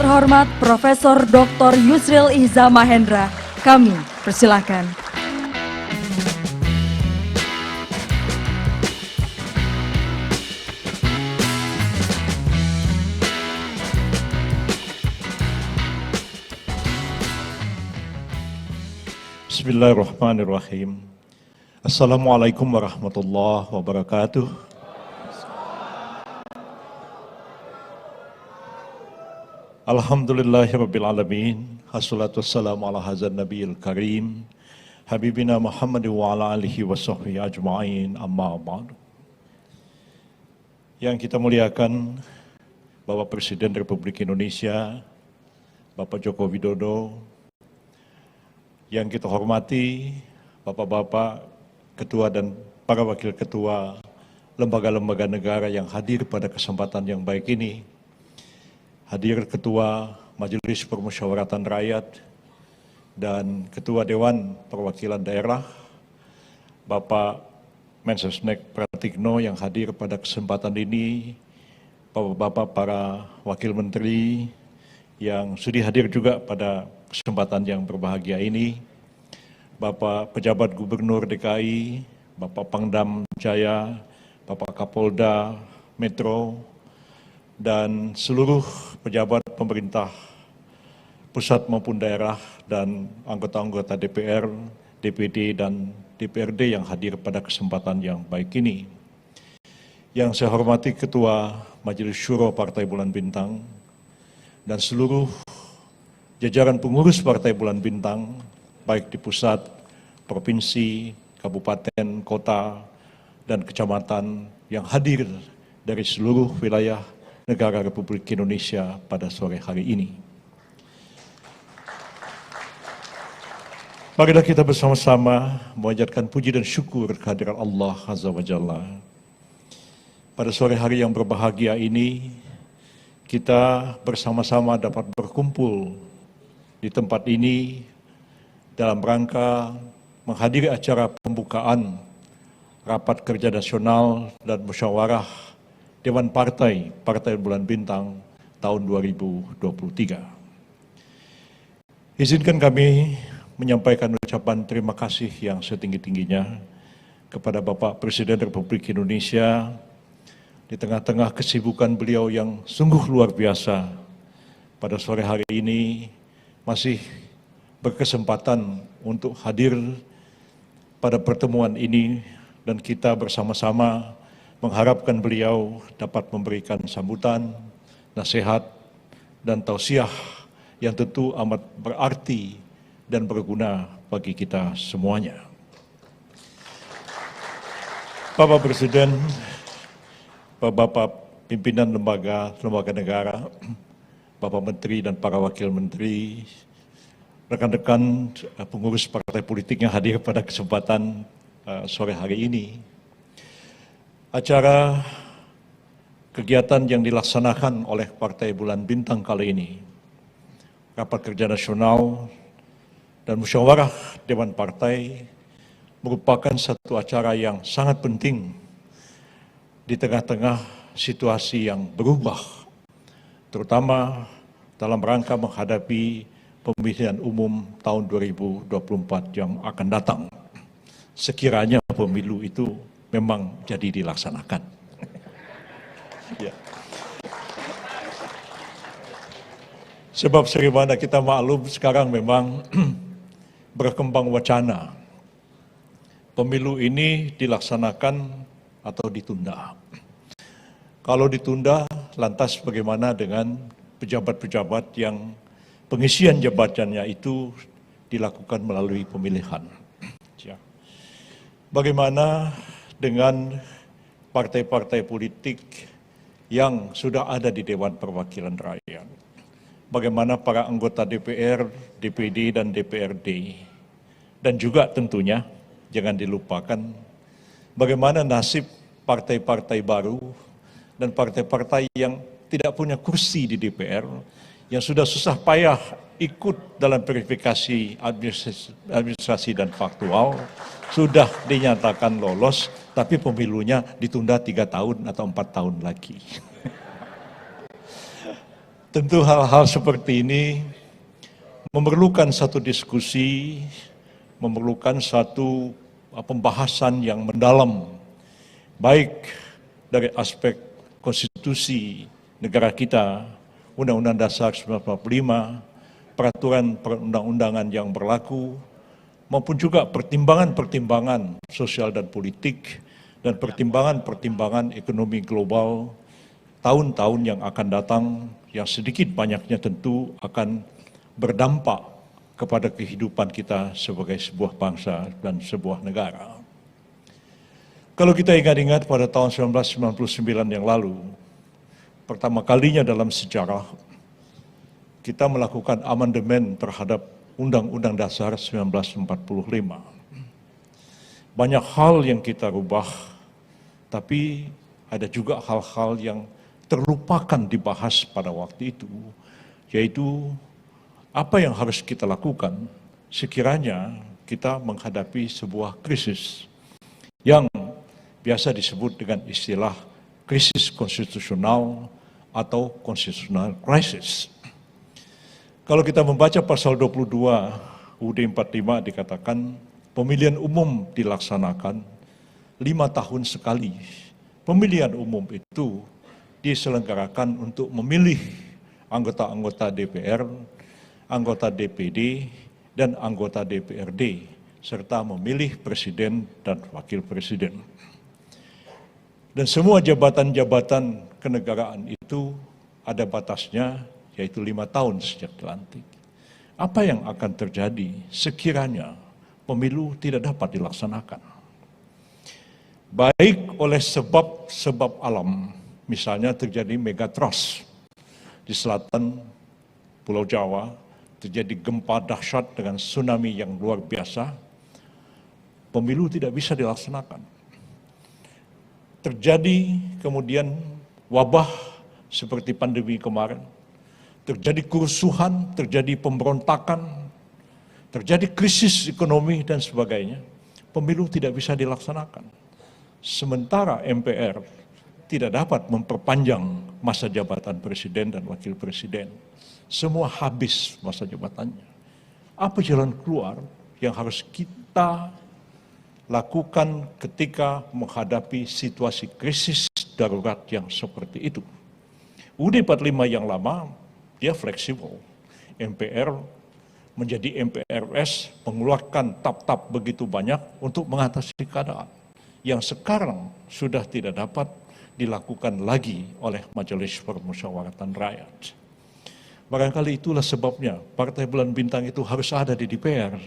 terhormat Profesor Dr. Yusril Ihza Mahendra, kami persilakan. Bismillahirrahmanirrahim. Assalamualaikum warahmatullahi wabarakatuh. Alhamdulillahirabbil alamin. Wassalatu wassalamu ala hadzal nabiyil karim habibina Muhammad wa ala alihi washabbihi ajmain, amma ba'du. Yang kita muliakan Bapak Presiden Republik Indonesia Bapak Joko Widodo, yang kita hormati Bapak-Bapak Ketua dan para Wakil Ketua lembaga-lembaga negara yang hadir pada kesempatan yang baik ini, hadir Ketua Majelis Permusyawaratan Rakyat dan Ketua Dewan Perwakilan Daerah, Bapak Mensesnek Pratikno yang hadir pada kesempatan ini, Bapak-Bapak para Wakil Menteri yang sudah hadir juga pada kesempatan yang berbahagia ini, Bapak Pejabat Gubernur DKI, Bapak Pangdam Jaya, Bapak Kapolda Metro, dan seluruh pejabat pemerintah pusat maupun daerah dan anggota-anggota DPR, DPD, dan DPRD yang hadir pada kesempatan yang baik ini. Yang saya hormati Ketua Majelis Syuro Partai Bulan Bintang dan seluruh jajaran pengurus Partai Bulan Bintang, baik di pusat, provinsi, kabupaten, kota, dan kecamatan yang hadir dari seluruh wilayah negara Republik Indonesia pada sore hari ini. Marilah kita bersama-sama memanjatkan puji dan syukur kehadiran Allah Azza wa Jalla. Pada sore hari yang berbahagia ini, kita bersama-sama dapat berkumpul di tempat ini dalam rangka menghadiri acara pembukaan Rapat Kerja Nasional dan Musyawarah Dewan Partai Bulan Bintang tahun 2023. Izinkan kami menyampaikan ucapan terima kasih yang setinggi-tingginya kepada Bapak Presiden Republik Indonesia di tengah-tengah kesibukan beliau yang sungguh luar biasa. Pada sore hari ini masih berkesempatan untuk hadir pada pertemuan ini dan kita bersama-sama mengharapkan beliau dapat memberikan sambutan, nasihat, dan tausiah yang tentu amat berarti dan berguna bagi kita semuanya. Bapak Presiden, Bapak pimpinan lembaga negara, Bapak Menteri dan para Wakil Menteri, rekan-rekan pengurus partai politik yang hadir pada kesempatan sore hari ini. Acara kegiatan yang dilaksanakan oleh Partai Bulan Bintang kali ini, Rapat Kerja Nasional dan Musyawarah Dewan Partai, merupakan satu acara yang sangat penting di tengah-tengah situasi yang berubah, terutama dalam rangka menghadapi pemilihan umum tahun 2024 yang akan datang. Sekiranya pemilu itu memang jadi dilaksanakan. Ya. Sebab sebagaimana kita maklum sekarang memang berkembang wacana pemilu ini dilaksanakan atau ditunda. Kalau ditunda, lantas bagaimana dengan pejabat-pejabat yang pengisian jabatannya itu dilakukan melalui pemilihan? Bagaimana dengan partai-partai politik yang sudah ada di Dewan Perwakilan Rakyat? Bagaimana para anggota DPR, DPD, dan DPRD? Dan juga tentunya jangan dilupakan bagaimana nasib partai-partai baru dan partai-partai yang tidak punya kursi di DPR, yang sudah susah payah ikut dalam verifikasi administrasi dan faktual, sudah dinyatakan lolos, tapi pemilunya ditunda 3 tahun atau 4 tahun lagi. Tentu hal-hal seperti ini memerlukan satu diskusi, memerlukan satu pembahasan yang mendalam, baik dari aspek konstitusi negara kita, Undang-Undang Dasar 1945, peraturan perundang-undangan yang berlaku, maupun juga pertimbangan-pertimbangan sosial dan politik, dan pertimbangan-pertimbangan ekonomi global tahun-tahun yang akan datang, yang sedikit banyaknya tentu akan berdampak kepada kehidupan kita sebagai sebuah bangsa dan sebuah negara. Kalau kita ingat-ingat pada tahun 1999 yang lalu, pertama kalinya dalam sejarah, kita melakukan amandemen terhadap Undang-Undang Dasar 1945. Banyak hal yang kita rubah, tapi ada juga hal-hal yang terlupakan dibahas pada waktu itu, yaitu apa yang harus kita lakukan sekiranya kita menghadapi sebuah krisis yang biasa disebut dengan istilah krisis konstitusional atau constitutional crisis. Kalau kita membaca pasal 22 UUD 45 dikatakan pemilihan umum dilaksanakan 5 tahun sekali. Pemilihan umum itu diselenggarakan untuk memilih anggota-anggota DPR, anggota DPD, dan anggota DPRD, serta memilih presiden dan wakil presiden. Dan semua jabatan-jabatan kenegaraan itu ada batasnya, yaitu 5 tahun sejak dilantik. Apa yang akan terjadi sekiranya pemilu tidak dapat dilaksanakan? Baik oleh sebab-sebab alam, misalnya terjadi megatrust di selatan Pulau Jawa, terjadi gempa dahsyat dengan tsunami yang luar biasa, pemilu tidak bisa dilaksanakan. Terjadi kemudian wabah seperti pandemi kemarin, terjadi kerusuhan, terjadi pemberontakan, terjadi krisis ekonomi dan sebagainya, pemilu tidak bisa dilaksanakan. Sementara MPR tidak dapat memperpanjang masa jabatan presiden dan wakil presiden. Semua habis masa jabatannya. Apa jalan keluar yang harus kita lakukan ketika menghadapi situasi krisis darurat yang seperti itu? UUD 45 yang lama, dia fleksibel. MPR menjadi MPRS mengeluarkan tap-tap begitu banyak untuk mengatasi keadaan yang sekarang sudah tidak dapat dilakukan lagi oleh Majelis Permusyawaratan Rakyat. Barangkali itulah sebabnya Partai Bulan Bintang itu harus ada di DPR.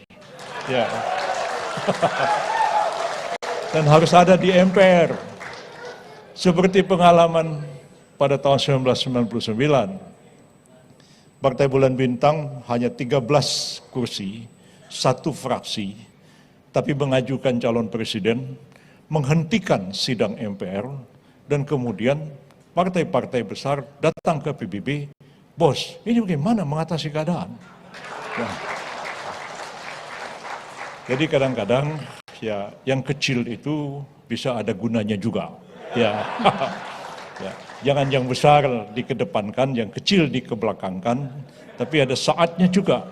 Ya. Dan harus ada di MPR. Seperti pengalaman pada tahun 1999, Partai Bulan Bintang hanya 13 kursi, 1 fraksi, tapi mengajukan calon presiden, menghentikan sidang MPR, dan kemudian partai-partai besar datang ke PBB, bos, ini bagaimana mengatasi keadaan? Nah, jadi kadang-kadang ya yang kecil itu bisa ada gunanya juga. Ya, ya, jangan yang besar dikedepankan, yang kecil dikebelakangkan, tapi ada saatnya juga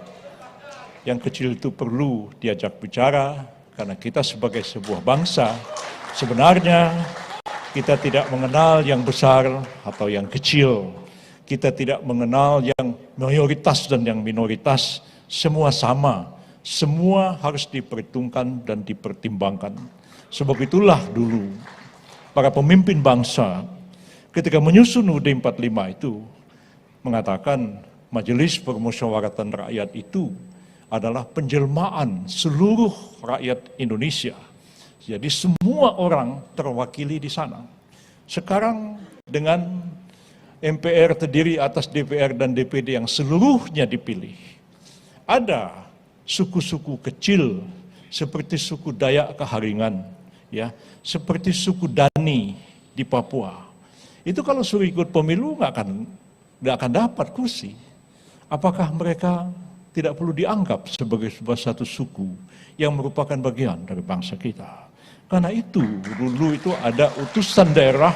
yang kecil itu perlu diajak bicara, karena kita sebagai sebuah bangsa sebenarnya kita tidak mengenal yang besar atau yang kecil. Kita tidak mengenal yang mayoritas dan yang minoritas. Semua sama. Semua harus diperhitungkan dan dipertimbangkan. Sebab itulah dulu para pemimpin bangsa ketika menyusun UUD 45 itu mengatakan Majelis Permusyawaratan Rakyat itu adalah penjelmaan seluruh rakyat Indonesia. Jadi semua orang terwakili di sana. Sekarang dengan MPR terdiri atas DPR dan DPD yang seluruhnya dipilih, ada suku-suku kecil seperti suku Dayak Kaharingan, ya, seperti suku Dani di Papua. Itu kalau suruh ikut pemilu nggak akan dapat kursi. Apakah mereka tidak perlu dianggap sebagai sebuah satu suku yang merupakan bagian dari bangsa kita? Karena itu dulu itu ada utusan daerah,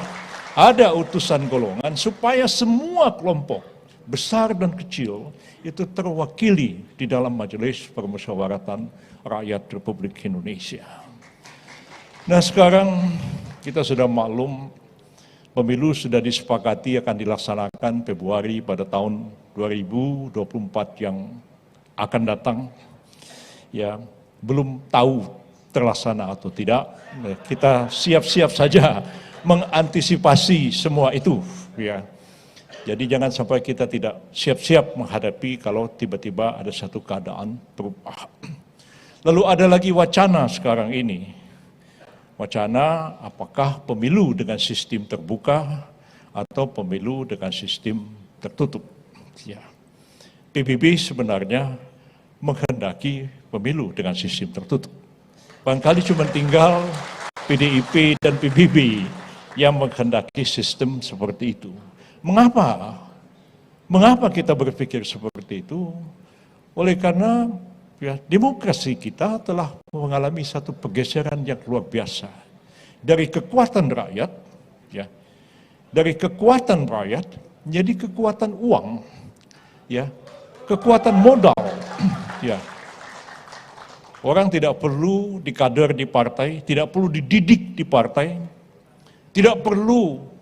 ada utusan golongan supaya semua kelompok besar dan kecil, itu terwakili di dalam Majelis Permusyawaratan Rakyat Republik Indonesia. Nah sekarang kita sudah maklum, pemilu sudah disepakati akan dilaksanakan Februari pada tahun 2024 yang akan datang. Ya, belum tahu terlaksana atau tidak. Kita siap-siap saja mengantisipasi semua itu. Ya. Jadi jangan sampai kita tidak siap-siap menghadapi kalau tiba-tiba ada satu keadaan berubah. Lalu ada lagi wacana sekarang ini. Wacana apakah pemilu dengan sistem terbuka atau pemilu dengan sistem tertutup. Ya. PBB sebenarnya menghendaki pemilu dengan sistem tertutup. Barangkali cuma tinggal PDIP dan PBB yang menghendaki sistem seperti itu. Mengapa? Mengapa kita berpikir seperti itu? Oleh karena ya, demokrasi kita telah mengalami satu pergeseran yang luar biasa. Dari kekuatan rakyat, ya, dari kekuatan rakyat menjadi kekuatan uang, ya, kekuatan modal. Ya. Orang tidak perlu dikader di partai, tidak perlu dididik di partai, tidak perlu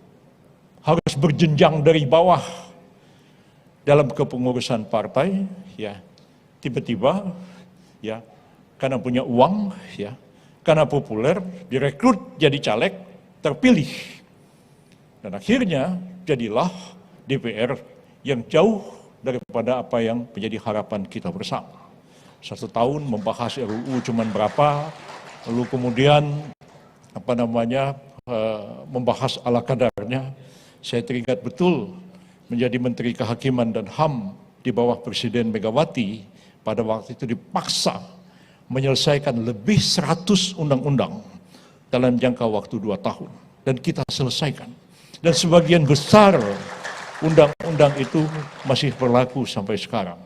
harus berjenjang dari bawah dalam kepengurusan partai, ya. Tiba-tiba, ya, karena punya uang, ya, karena populer, direkrut jadi caleg, terpilih. Dan akhirnya jadilah DPR yang jauh daripada apa yang menjadi harapan kita bersama. 1 tahun membahas RUU cuman berapa, lalu kemudian membahas ala kadarnya. Saya teringat betul menjadi Menteri Kehakiman dan HAM di bawah Presiden Megawati, pada waktu itu dipaksa menyelesaikan lebih 100 undang-undang dalam jangka waktu 2 tahun. Dan kita selesaikan. Dan sebagian besar undang-undang itu masih berlaku sampai sekarang.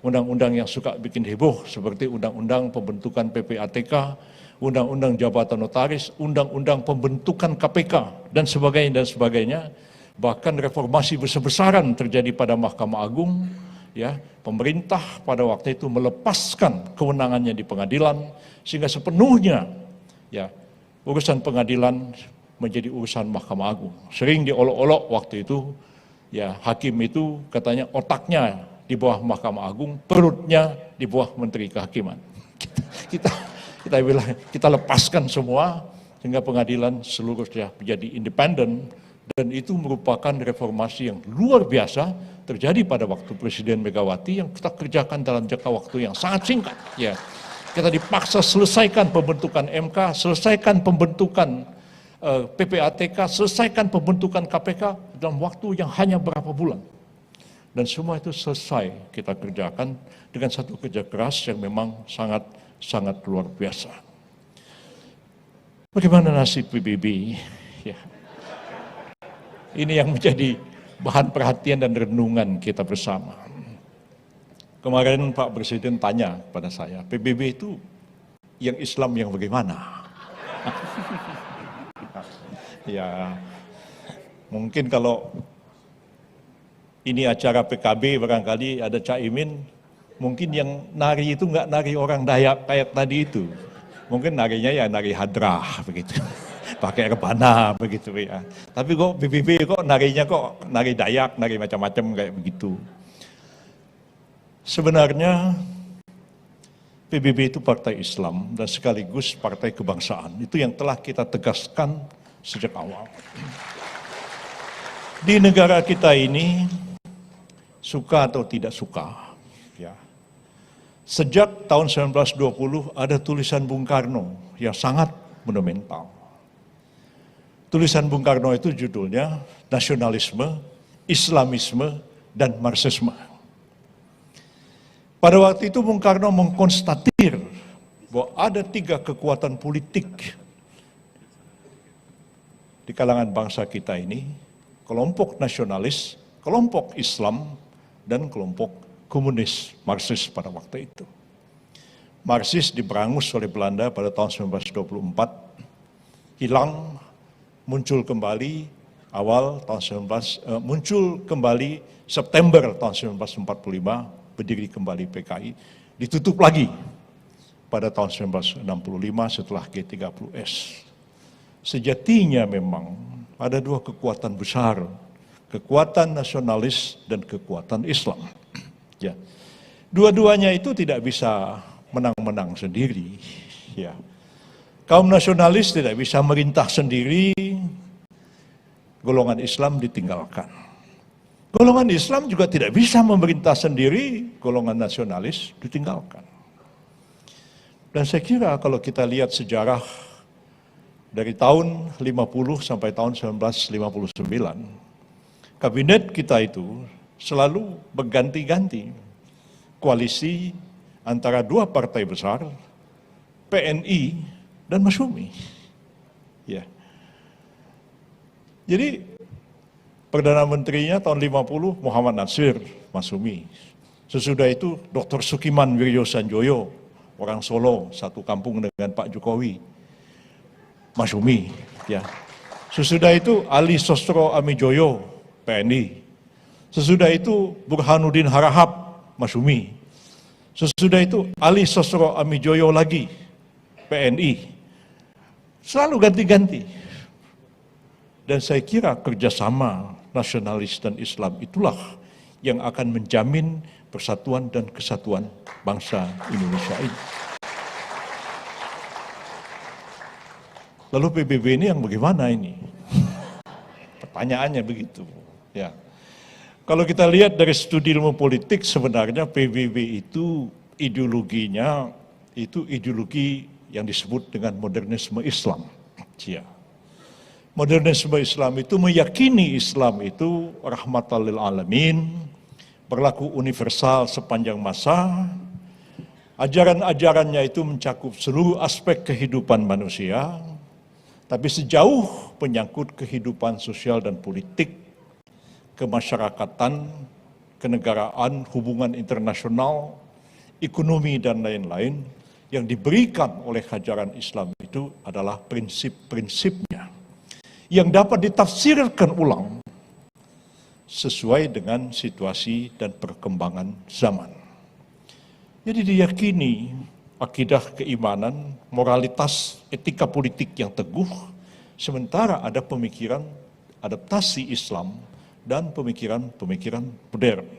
Undang-undang yang suka bikin heboh seperti undang-undang pembentukan PPATK, undang-undang jabatan notaris, undang-undang pembentukan KPK, dan sebagainya. Bahkan reformasi besar-besaran terjadi pada Mahkamah Agung, ya, pemerintah pada waktu itu melepaskan kewenangannya di pengadilan, sehingga sepenuhnya, ya, urusan pengadilan menjadi urusan Mahkamah Agung. Sering diolok-olok waktu itu, ya, hakim itu katanya otaknya di bawah Mahkamah Agung, perutnya di bawah Menteri Kehakiman. Kita bilang, kita lepaskan semua sehingga pengadilan seluruhnya menjadi independen, dan itu merupakan reformasi yang luar biasa terjadi pada waktu Presiden Megawati yang kita kerjakan dalam jangka waktu yang sangat singkat. Ya, kita dipaksa selesaikan pembentukan MK, selesaikan pembentukan PPATK, selesaikan pembentukan KPK dalam waktu yang hanya berapa bulan. Dan semua itu selesai kita kerjakan dengan satu kerja keras yang memang sangat luar biasa. Bagaimana nasib PBB? Ya. Ini yang menjadi bahan perhatian dan renungan kita bersama. Kemarin Pak Presiden tanya pada saya, PBB itu yang Islam yang bagaimana? Ya, mungkin kalau ini acara PKB barangkali ada Caimin, mungkin yang nari itu nggak nari orang Dayak kayak tadi itu. Mungkin narinya ya nari hadrah begitu. Pakai rebana begitu ya. Tapi kok PBB kok narinya kok nari Dayak, nari macam-macam kayak begitu. Sebenarnya PBB itu partai Islam dan sekaligus partai kebangsaan. Itu yang telah kita tegaskan sejak awal. Di negara kita ini, suka atau tidak suka, ya, sejak tahun 1920 ada tulisan Bung Karno yang sangat monumental. Tulisan Bung Karno itu judulnya Nasionalisme, Islamisme, dan Marxisme. Pada waktu itu Bung Karno mengkonstatir bahwa ada 3 kekuatan politik di kalangan bangsa kita ini, kelompok nasionalis, kelompok Islam, dan kelompok komunis Marxis pada waktu itu. Marxis diberangus oleh Belanda pada tahun 1924, hilang, muncul kembali, awal tahun 19 muncul kembali September tahun 1945, berdiri kembali PKI, ditutup lagi pada tahun 1965 setelah G30S. Sejatinya memang ada dua kekuatan besar, kekuatan nasionalis dan kekuatan Islam. Ya. Dua-duanya itu tidak bisa menang-menang sendiri. Ya. Kaum nasionalis tidak bisa merintah sendiri, golongan Islam ditinggalkan. Golongan Islam juga tidak bisa memerintah sendiri, golongan nasionalis ditinggalkan. Dan saya kira kalau kita lihat sejarah dari tahun 50 sampai tahun 1959, kabinet kita itu selalu berganti-ganti koalisi antara dua partai besar, PNI dan Masyumi. Ya. Jadi Perdana Menterinya tahun 50 Muhammad Nasir, Masyumi. Sesudah itu Dr. Sukiman Wiryo Sanjoyo, orang Solo, satu kampung dengan Pak Jokowi, Masyumi. Ya. Sesudah itu Ali Sostro Amijoyo, PNI. Sesudah itu Burhanuddin Harahap, Masyumi. Sesudah itu Ali Sostro Amijoyo lagi, PNI. Selalu ganti-ganti. Dan saya kira kerjasama nasionalis dan Islam itulah yang akan menjamin persatuan dan kesatuan bangsa Indonesia ini. Lalu PBB ini yang bagaimana ini? Pertanyaannya begitu. Ya. Kalau kita lihat dari studi ilmu politik, sebenarnya PBB itu ideologinya itu ideologi yang disebut dengan modernisme Islam. Ya. Modernisme Islam itu meyakini Islam itu rahmatan lil alamin, berlaku universal sepanjang masa. Ajaran-ajarannya itu mencakup seluruh aspek kehidupan manusia, tapi sejauh menyangkut kehidupan sosial dan politik, kemasyarakatan, kenegaraan, hubungan internasional, ekonomi dan lain-lain, yang diberikan oleh ajaran Islam itu adalah prinsip-prinsipnya yang dapat ditafsirkan ulang sesuai dengan situasi dan perkembangan zaman. Jadi diyakini akidah keimanan, moralitas, etika politik yang teguh, sementara ada pemikiran adaptasi Islam dan pemikiran-pemikiran modern.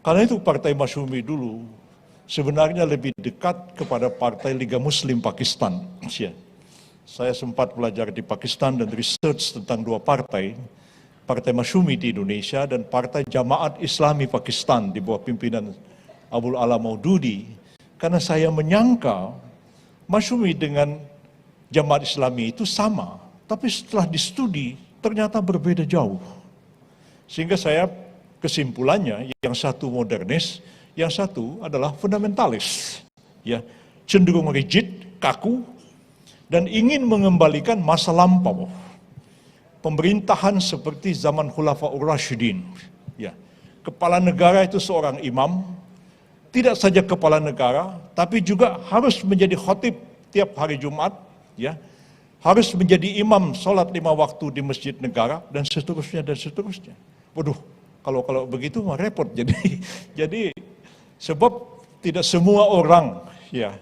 Karena itu Partai Masyumi dulu sebenarnya lebih dekat kepada Partai Liga Muslim Pakistan. Saya sempat belajar di Pakistan dan research tentang dua partai, Partai Masyumi di Indonesia dan Partai Jamaat Islami Pakistan di bawah pimpinan Abul Ala Maududi. Karena saya menyangka Masyumi dengan Jamaat Islami itu sama, tapi setelah distudi ternyata berbeda jauh. Sehingga saya kesimpulannya yang satu modernis, yang satu adalah fundamentalis, ya, cenderung rigid, kaku, dan ingin mengembalikan masa lampau. Pemerintahan seperti zaman Khulafaur Rasyidin, ya. Kepala negara itu seorang imam, tidak saja kepala negara, tapi juga harus menjadi khatib tiap hari Jumat, ya. Harus menjadi imam sholat 5 waktu di masjid negara, dan seterusnya dan seterusnya. Waduh, kalau begitu mah repot. Jadi sebab tidak semua orang, ya,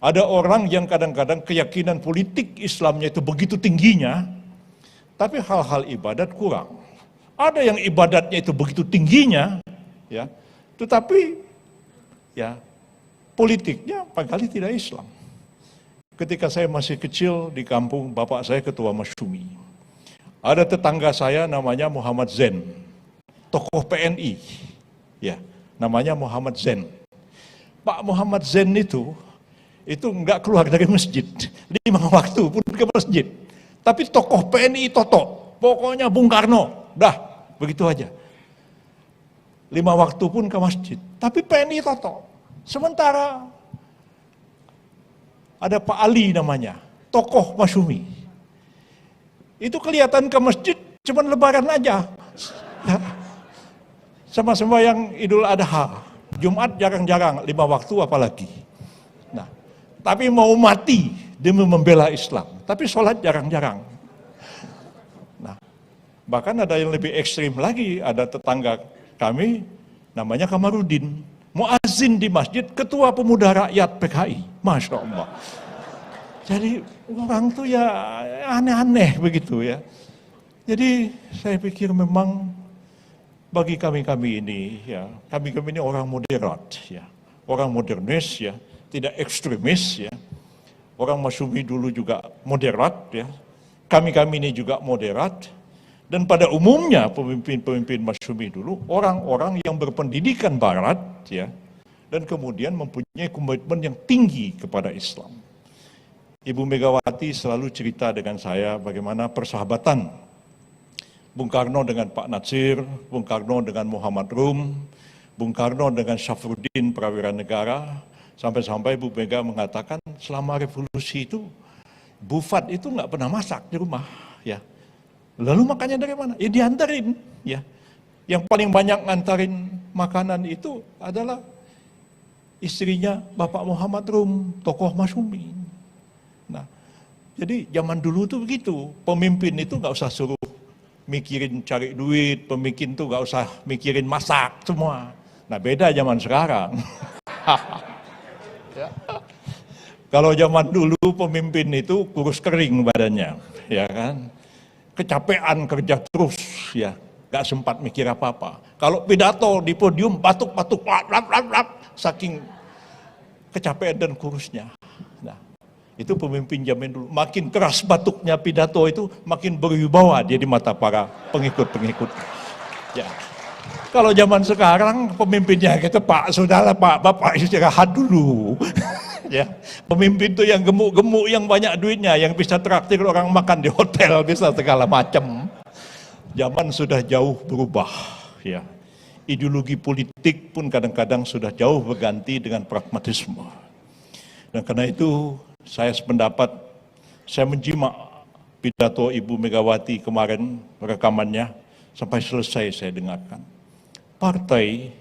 ada orang yang kadang-kadang keyakinan politik Islamnya itu begitu tingginya, tapi hal-hal ibadat kurang. Ada yang ibadatnya itu begitu tingginya, ya, tetapi ya politiknya barangkali tidak Islam. Ketika saya masih kecil di kampung, bapak saya ketua Masyumi. Ada tetangga saya namanya Muhammad Zain, tokoh PNI, ya, namanya Muhammad Zain. Pak Muhammad Zain itu enggak keluar dari masjid, 5 waktu pun ke masjid. Tapi tokoh PNI Toto, pokoknya Bung Karno, dah begitu aja. 5 waktu pun ke masjid, tapi PNI Toto. Sementara ada Pak Ali namanya, tokoh Masyumi. Itu kelihatan ke masjid cuma lebaran aja. Sama sembahyang Idul Adha. Jumat jarang-jarang, 5 waktu apalagi. Nah, tapi mau mati demi membela Islam. Tapi sholat jarang-jarang. Nah, Bahkan ada yang lebih ekstrim lagi, ada tetangga kami namanya Kamarudin, muazin di masjid, ketua pemuda rakyat PKI, Masya Allah. Jadi orang tuh ya aneh-aneh begitu ya. Jadi saya pikir memang bagi kami-kami ini ya, kami-kami ini orang moderat ya, orang modernis ya, tidak ekstremis ya. Orang Masyumi dulu juga moderat ya, kami-kami ini juga moderat. Dan pada umumnya pemimpin-pemimpin Masyumi dulu orang-orang yang berpendidikan barat ya, dan kemudian mempunyai komitmen yang tinggi kepada Islam. Ibu Megawati selalu cerita dengan saya bagaimana persahabatan Bung Karno dengan Pak Natsir, Bung Karno dengan Muhammad Rum, Bung Karno dengan Syafruddin Prawira Negara, sampai-sampai Bu Mega mengatakan selama revolusi itu Bufat itu nggak pernah masak di rumah ya. Lalu makannya dari mana? Ya diantarin ya. Yang paling banyak ngantarin makanan itu adalah istrinya Bapak Muhammad Rum, tokoh Masyumi. Nah, jadi zaman dulu tuh begitu, pemimpin itu nggak usah suruh mikirin cari duit, pemimpin tuh nggak usah mikirin masak semua. Nah beda zaman sekarang. Kalau zaman dulu pemimpin itu kurus kering badannya, ya kan? Kecapean kerja terus ya, gak sempat mikir apa-apa. Kalau pidato di podium batuk-batuk, saking kecapean dan kurusnya. Nah, itu pemimpin zaman dulu. Makin keras batuknya pidato itu, makin berwibawa dia di mata para pengikut-pengikut. Ya. Kalau zaman sekarang pemimpinnya gitu, Pak, sudahlah Pak, Bapak istirahat dulu. Ya, pemimpin itu yang gemuk-gemuk, yang banyak duitnya, yang bisa traktir orang makan di hotel, bisa segala macam. Zaman sudah jauh berubah, ya. Ideologi politik pun kadang-kadang sudah jauh berganti dengan pragmatisme. Dan karena itu saya sependapat, saya menjimak pidato Ibu Megawati kemarin, rekamannya sampai selesai saya dengarkan. Partai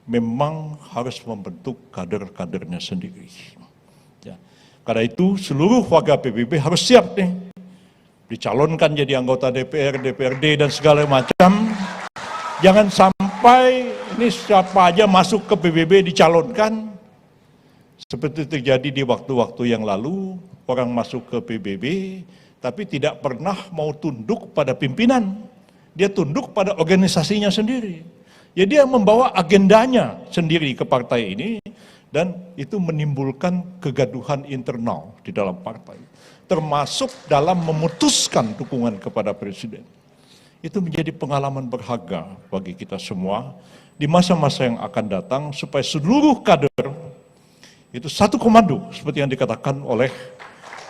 memang harus membentuk kader-kadernya sendiri. Ya. Karena itu seluruh warga PBB harus siap nih, dicalonkan jadi anggota DPR, DPRD dan segala macam. Jangan sampai ini siapa aja masuk ke PBB dicalonkan. Seperti terjadi di waktu-waktu yang lalu, orang masuk ke PBB tapi tidak pernah mau tunduk pada pimpinan. Dia tunduk pada organisasinya sendiri. Jadi dia membawa agendanya sendiri ke partai ini, dan itu menimbulkan kegaduhan internal di dalam partai, termasuk dalam memutuskan dukungan kepada presiden. Itu menjadi pengalaman berharga bagi kita semua di masa-masa yang akan datang, supaya seluruh kader itu satu komando, seperti yang dikatakan oleh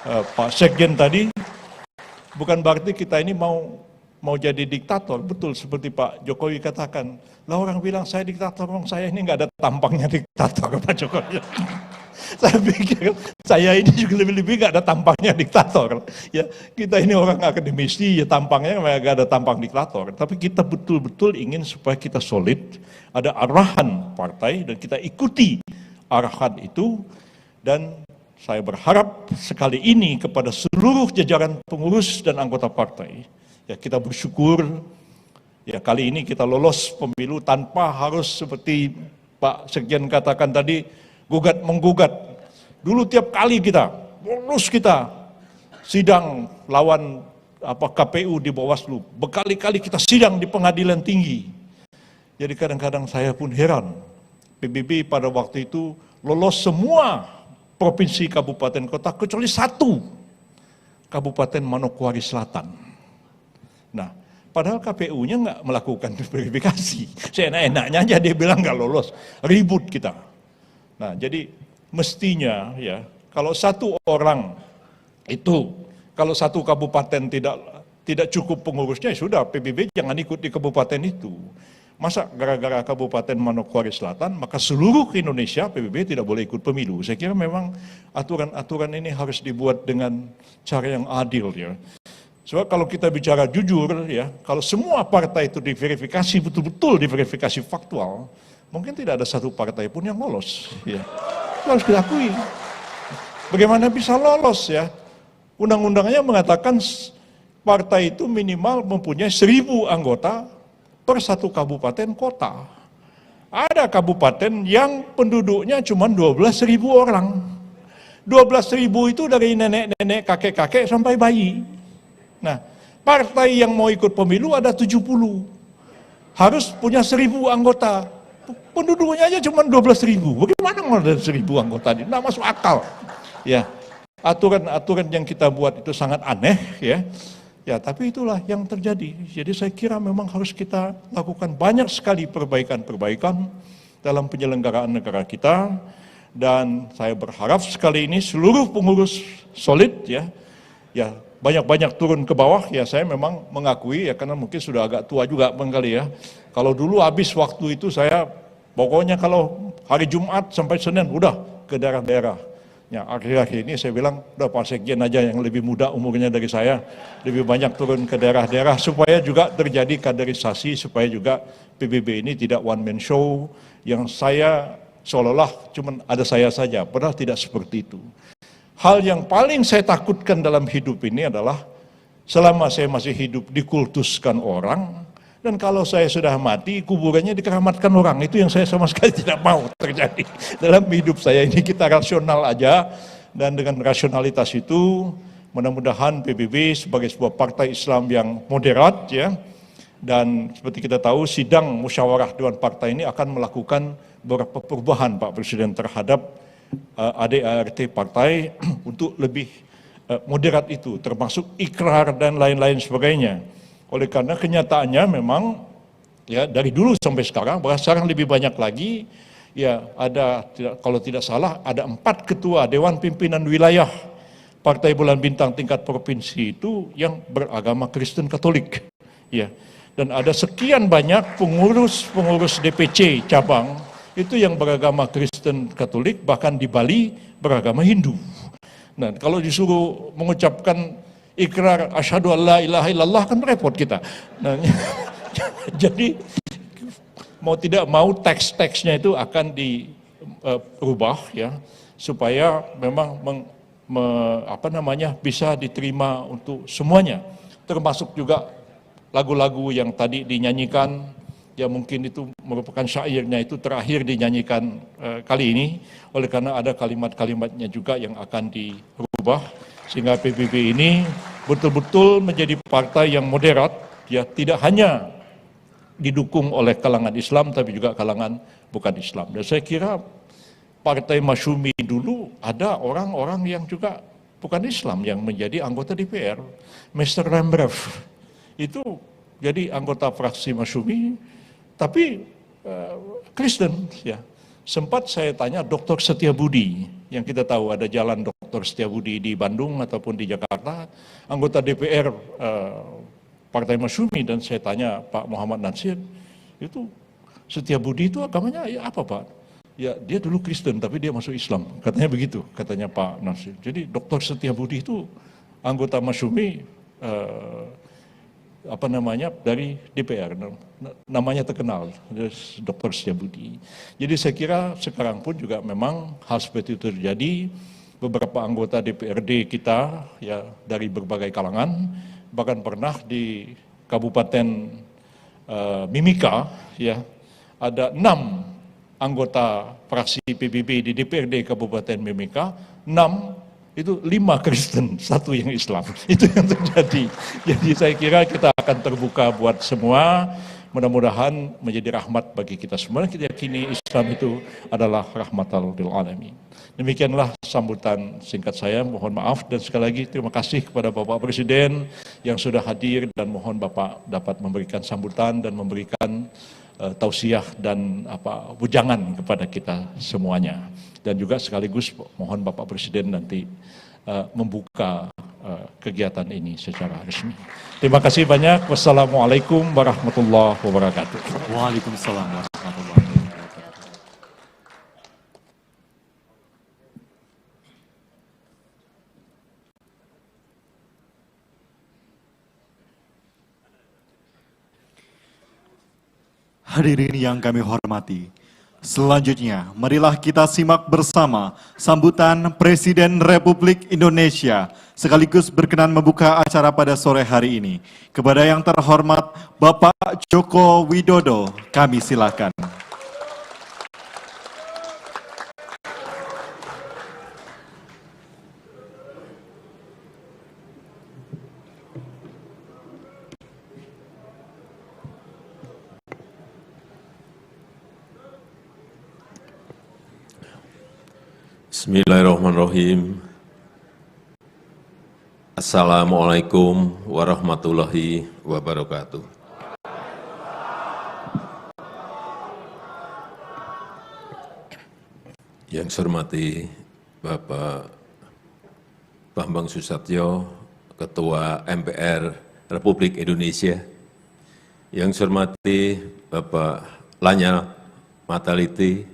Pak Sekjen tadi. Bukan berarti kita ini mau jadi diktator, betul seperti Pak Jokowi katakan. Lah orang bilang saya diktator, orang saya ini nggak ada tampangnya diktator, Pak Jokowi. Saya pikir saya ini juga lebih-lebih nggak ada tampangnya diktator. Ya kita ini orang akademisi, ya tampangnya nggak ada tampang diktator. Tapi kita betul-betul ingin supaya kita solid, ada arahan partai dan kita ikuti arahan itu. Dan saya berharap sekali ini kepada seluruh jajaran pengurus dan anggota partai, ya kita bersyukur. Ya kali ini kita lolos pemilu tanpa harus seperti Pak Sekjen katakan tadi, gugat-menggugat. Dulu tiap kali kita, lolos kita, sidang lawan KPU di Bawaslu, berkali-kali kita sidang di pengadilan tinggi. Jadi kadang-kadang saya pun heran, PBB pada waktu itu lolos semua provinsi kabupaten kota, kecuali satu, Kabupaten Manokwari Selatan. Nah, padahal KPU-nya nggak melakukan verifikasi. Seenak-enaknya aja dia bilang nggak lolos, ribut kita. Nah, jadi mestinya ya, kalau satu orang itu, kalau satu kabupaten tidak cukup pengurusnya, ya sudah PBB jangan ikut di kabupaten itu. Masa gara-gara Kabupaten Manokwari Selatan, maka seluruh Indonesia PBB tidak boleh ikut pemilu. Saya kira memang aturan-aturan ini harus dibuat dengan cara yang adil ya. Sebab kalau kita bicara jujur ya, kalau semua partai itu diverifikasi betul-betul diverifikasi faktual, mungkin tidak ada satu partai pun yang lolos. Ya. Itu harus diakui. Bagaimana bisa lolos ya? Undang-undangnya mengatakan partai itu minimal mempunyai 1.000 anggota per satu kabupaten kota. Ada kabupaten yang penduduknya cuma 12.000 orang. 12.000 itu dari nenek-nenek, kakek-kakek sampai bayi. Nah, partai yang mau ikut pemilu ada 70. Harus punya 1.000 anggota. Penduduknya aja cuma 12.000. Bagaimana mau ada 1.000 anggota? Tidak masuk akal. Ya, aturan-aturan yang kita buat itu sangat aneh, ya. Ya, tapi itulah yang terjadi. Jadi saya kira memang harus kita lakukan banyak sekali perbaikan-perbaikan dalam penyelenggaraan negara kita. Dan saya berharap sekali ini seluruh pengurus solid, ya banyak-banyak turun ke bawah. Ya, saya memang mengakui, ya karena mungkin sudah agak tua juga barangkali, ya. Kalau dulu habis waktu itu saya pokoknya kalau hari Jumat sampai Senin udah ke daerah-daerah. Ya, akhir-akhir ini saya bilang, udah Pak Sekjen aja yang lebih muda umurnya dari saya, lebih banyak turun ke daerah-daerah supaya juga terjadi kaderisasi, supaya juga PBB ini tidak one man show yang saya seolah-olah cuma ada saya saja, padahal tidak seperti itu. Hal yang paling saya takutkan dalam hidup ini adalah selama saya masih hidup dikultuskan orang, dan kalau saya sudah mati, kuburannya dikeramatkan orang. Itu yang saya sama sekali tidak mau terjadi dalam hidup saya ini. Kita rasional aja, dan dengan rasionalitas itu mudah-mudahan PBB sebagai sebuah partai Islam yang moderat, ya. Dan seperti kita tahu, sidang musyawarah Dewan Partai ini akan melakukan beberapa perubahan Pak Presiden terhadap ADART partai untuk lebih moderat itu, termasuk ikrar dan lain-lain sebagainya. Oleh karena kenyataannya memang, ya dari dulu sampai sekarang, bahkan sekarang lebih banyak lagi, ya ada, kalau tidak salah ada 4 ketua Dewan Pimpinan Wilayah Partai Bulan Bintang tingkat provinsi itu yang beragama Kristen Katolik, ya. Dan ada sekian banyak pengurus DPC cabang itu yang beragama Kristen Katolik, bahkan di Bali beragama Hindu. Nah, kalau disuruh mengucapkan ikrar asyhadu alla ilaha illallah kan repot kita. Nah, jadi mau tidak mau teks-teksnya itu akan dirubah, ya, supaya memang bisa diterima untuk semuanya, termasuk juga lagu-lagu yang tadi dinyanyikan, ya mungkin itu merupakan syairnya itu terakhir dinyanyikan kali ini, oleh karena ada kalimat-kalimatnya juga yang akan dirubah, sehingga PBB ini betul-betul menjadi partai yang moderat, ya tidak hanya didukung oleh kalangan Islam, tapi juga kalangan bukan Islam. Dan saya kira Partai Masyumi dulu ada orang-orang yang juga bukan Islam yang menjadi anggota DPR. Mr. Rembrandt itu jadi anggota fraksi Masyumi, tapi Kristen, ya. Sempat saya tanya Dr. Setiabudi, yang kita tahu ada jalan Dr. Setiabudi di Bandung ataupun di Jakarta, anggota DPR Partai Masyumi, dan saya tanya Pak Muhammad Natsir, itu Setiabudi itu agamanya ya apa Pak? Ya dia dulu Kristen tapi dia masuk Islam, katanya begitu, katanya Pak Natsir. Jadi Dr. Setiabudi itu anggota Masyumi dari DPR, namanya terkenal, Dr. Setiabudi. Jadi saya kira sekarang pun juga memang hal seperti itu terjadi. Beberapa anggota DPRD kita, ya dari berbagai kalangan, bahkan pernah di Kabupaten Mimika, ya ada 6 anggota fraksi PBB di DPRD Kabupaten Mimika, 6 itu 5 Kristen, 1 yang Islam. Itu yang terjadi. Jadi saya kira kita akan terbuka buat semua. Mudah-mudahan menjadi rahmat bagi kita semua. Kita yakini Islam itu adalah rahmatal lil alamin. Demikianlah sambutan singkat saya. Mohon maaf dan sekali lagi terima kasih kepada Bapak Presiden yang sudah hadir, dan mohon Bapak dapat memberikan sambutan dan memberikan tausiah dan bujangan kepada kita semuanya. Dan juga sekaligus mohon Bapak Presiden nanti membuka kegiatan ini secara resmi. Terima kasih banyak. Wassalamualaikum warahmatullahi wabarakatuh. Waalaikumsalam warahmatullahi wabarakatuh. Hadirin yang kami hormati, Selanjutnya, marilah kita simak bersama sambutan Presiden Republik Indonesia sekaligus berkenan membuka acara pada sore hari ini. Kepada yang terhormat Bapak Joko Widodo, kami silakan. Bismillahirrahmanirrahim. Assalamualaikum warahmatullahi wabarakatuh. Yang saya hormati Bapak Bambang Susatyo, Ketua MPR Republik Indonesia. Yang saya hormati Bapak Lanyal Mataliti,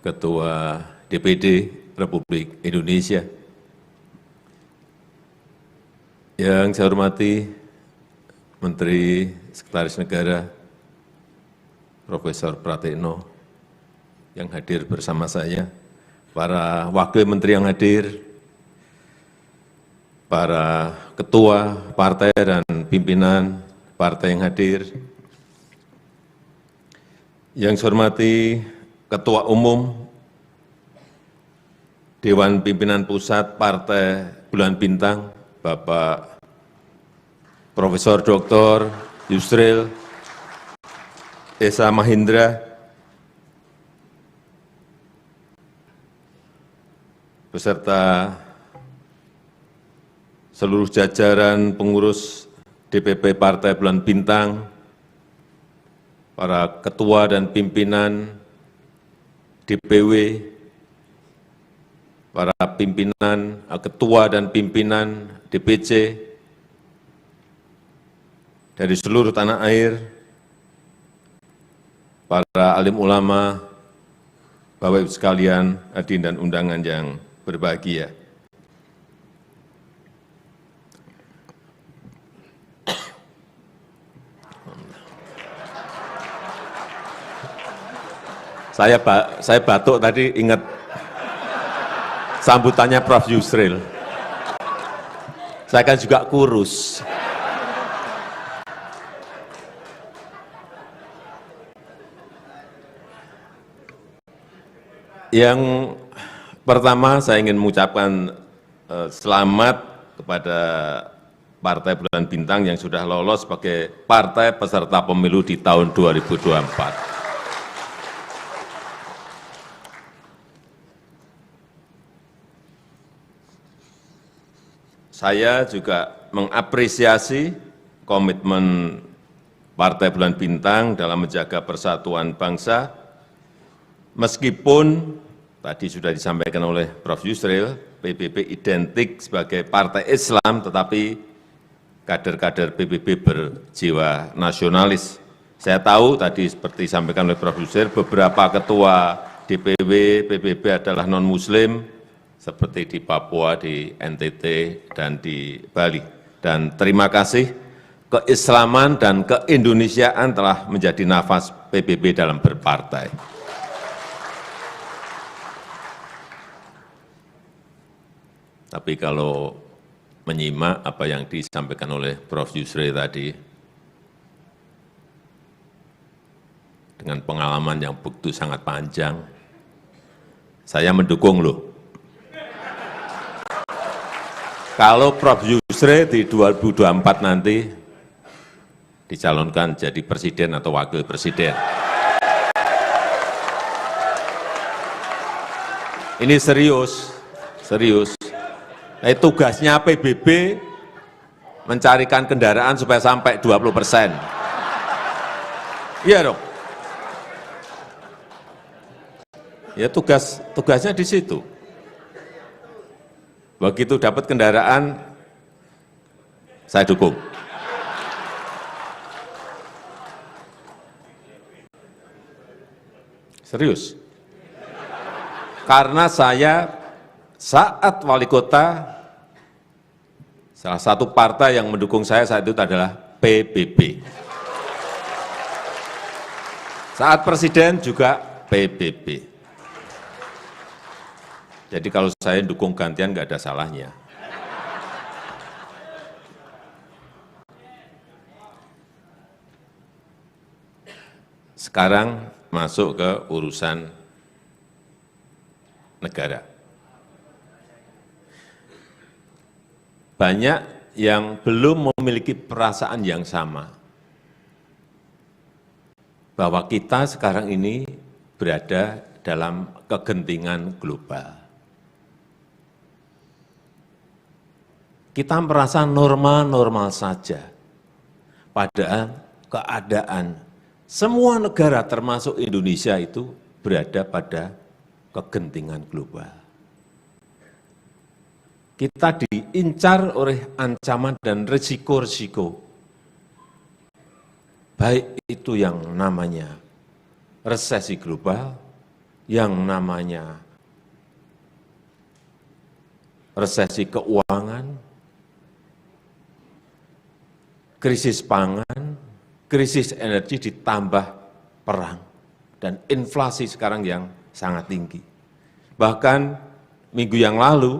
Ketua DPD Republik Indonesia. Yang saya hormati Menteri Sekretaris Negara Profesor Pratikno yang hadir bersama saya, para wakil menteri yang hadir, para ketua partai dan pimpinan partai yang hadir, yang saya hormati Ketua Umum Dewan Pimpinan Pusat Partai Bulan Bintang, Bapak Profesor Dr. Yusril Izzah Mahendra, beserta seluruh jajaran pengurus DPP Partai Bulan Bintang, para ketua dan pimpinan DPW, para pimpinan, ketua dan pimpinan DPC dari seluruh tanah air, para alim ulama, Bapak Ibu sekalian, hadirin dan undangan yang berbahagia. Saya batuk tadi ingat sambutannya Prof. Yusril. Saya kan juga kurus. Yang pertama saya ingin mengucapkan selamat kepada Partai Bulan Bintang yang sudah lolos sebagai partai peserta pemilu di tahun 2024. Saya juga mengapresiasi komitmen Partai Bulan Bintang dalam menjaga persatuan bangsa, meskipun tadi sudah disampaikan oleh Prof. Yusril, PBB identik sebagai partai Islam, tetapi kader-kader PBB berjiwa nasionalis. Saya tahu tadi seperti disampaikan oleh Prof. Yusril, beberapa ketua DPW PBB adalah non-Muslim, seperti di Papua, di NTT, dan di Bali. Dan terima kasih, keislaman dan keindonesiaan telah menjadi nafas PBB dalam berpartai. Tapi kalau menyimak apa yang disampaikan oleh Prof. Yusril tadi, dengan pengalaman yang begitu sangat panjang, saya mendukung loh. Kalau Prof. Yusril di 2024 nanti dicalonkan jadi presiden atau wakil presiden. Ini serius, serius. Tugasnya PBB mencarikan kendaraan supaya sampai 20%. Iya dong. Ya tugasnya di situ. Begitu dapat kendaraan, saya dukung. Serius. Karena saya saat wali kota, salah satu partai yang mendukung saya saat itu adalah PBB. Saat presiden juga PBB. Jadi kalau saya dukung gantian nggak ada salahnya. Sekarang masuk ke urusan negara. Banyak yang belum memiliki perasaan yang sama bahwa kita sekarang ini berada dalam kegentingan global. Kita merasa normal-normal saja, padahal keadaan semua negara termasuk Indonesia itu berada pada kegentingan global. Kita diincar oleh ancaman dan risiko-risiko, baik itu yang namanya resesi global, yang namanya resesi keuangan, krisis pangan, krisis energi ditambah perang, dan inflasi sekarang yang sangat tinggi. Bahkan minggu yang lalu,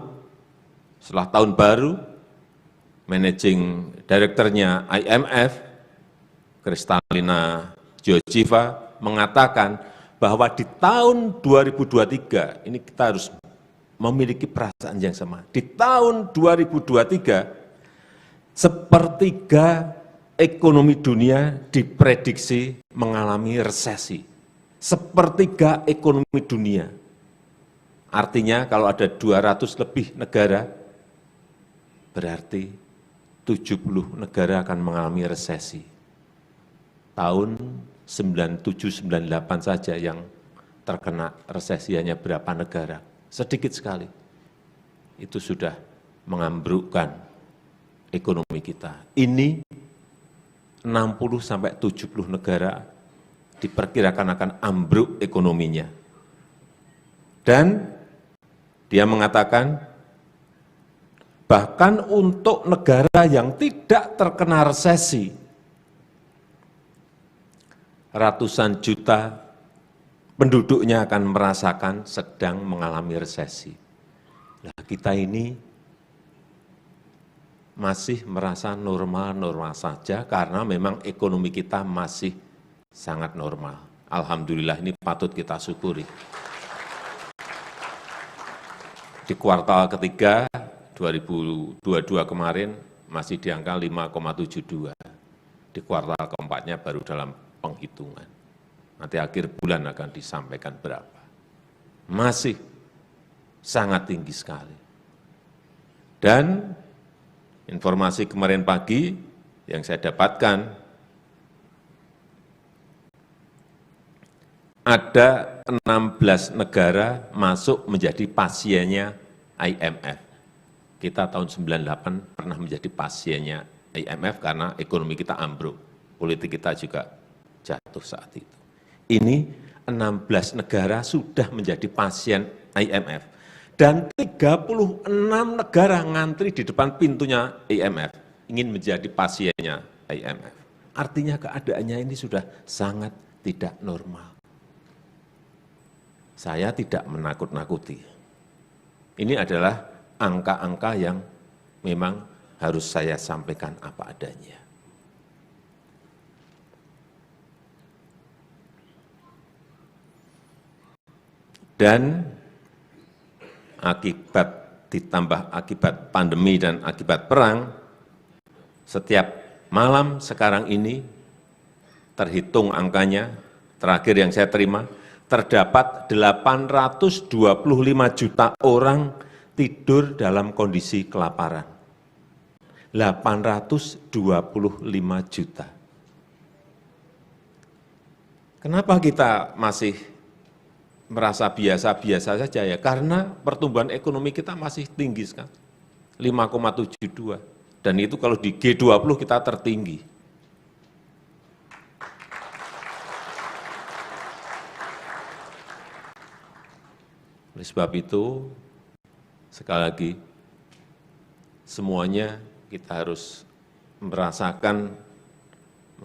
setelah tahun baru, managing director-nya IMF, Kristalina Georgieva, mengatakan bahwa di tahun 2023, ini kita harus memiliki perasaan yang sama. Di tahun 2023, sepertiga ekonomi dunia diprediksi mengalami resesi. Sepertiga ekonomi dunia. Artinya kalau ada 200 lebih negara, berarti 70 negara akan mengalami resesi. Tahun 97-98 saja yang terkena resesi hanya berapa negara. Sedikit sekali. Itu sudah mengambrukkan ekonomi kita. Ini 60-70 negara diperkirakan akan ambruk ekonominya. Dan dia mengatakan, bahkan untuk negara yang tidak terkena resesi, ratusan juta penduduknya akan merasakan sedang mengalami resesi. Nah, kita ini masih merasa normal-normal saja karena memang ekonomi kita masih sangat normal. Alhamdulillah, ini patut kita syukuri. Di kuartal ketiga 2022 kemarin masih di angka 5,72. Di kuartal keempatnya baru dalam penghitungan. Nanti akhir bulan akan disampaikan berapa. Masih sangat tinggi sekali. Dan informasi kemarin pagi yang saya dapatkan, ada 16 negara masuk menjadi pasiennya IMF. Kita tahun 98 pernah menjadi pasiennya IMF karena ekonomi kita ambruk, politik kita juga jatuh saat itu. Ini 16 negara sudah menjadi pasien IMF. Dan 36 negara ngantri di depan pintunya IMF, ingin menjadi pasiennya IMF. Artinya keadaannya ini sudah sangat tidak normal. Saya tidak menakut-nakuti. Ini adalah angka-angka yang memang harus saya sampaikan apa adanya. Dan ditambah akibat pandemi dan akibat perang, setiap malam sekarang ini terhitung angkanya, terakhir yang saya terima, terdapat 825 juta orang tidur dalam kondisi kelaparan. 825 juta. Kenapa kita masih merasa biasa-biasa saja ya? Karena pertumbuhan ekonomi kita masih tinggi sekali, 5,72. Dan itu kalau di G20 kita tertinggi. Oleh sebab itu, sekali lagi, semuanya kita harus merasakan,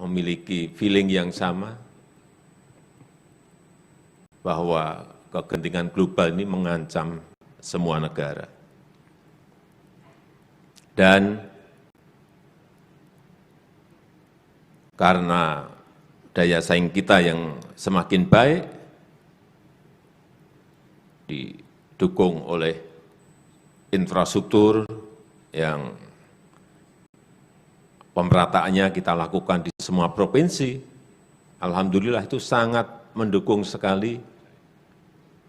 memiliki feeling yang sama, bahwa kegentingan global ini mengancam semua negara. Dan karena daya saing kita yang semakin baik, didukung oleh infrastruktur yang pemerataannya kita lakukan di semua provinsi, alhamdulillah itu sangat mendukung sekali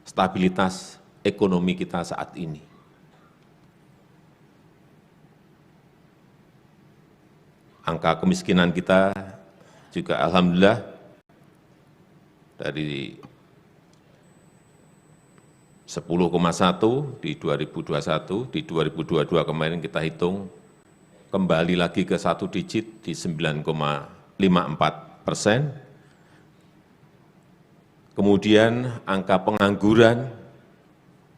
stabilitas ekonomi kita saat ini. Angka kemiskinan kita juga alhamdulillah dari 10,1 di 2021, di 2022 kemarin kita hitung kembali lagi ke satu digit di 9,54%. Kemudian angka pengangguran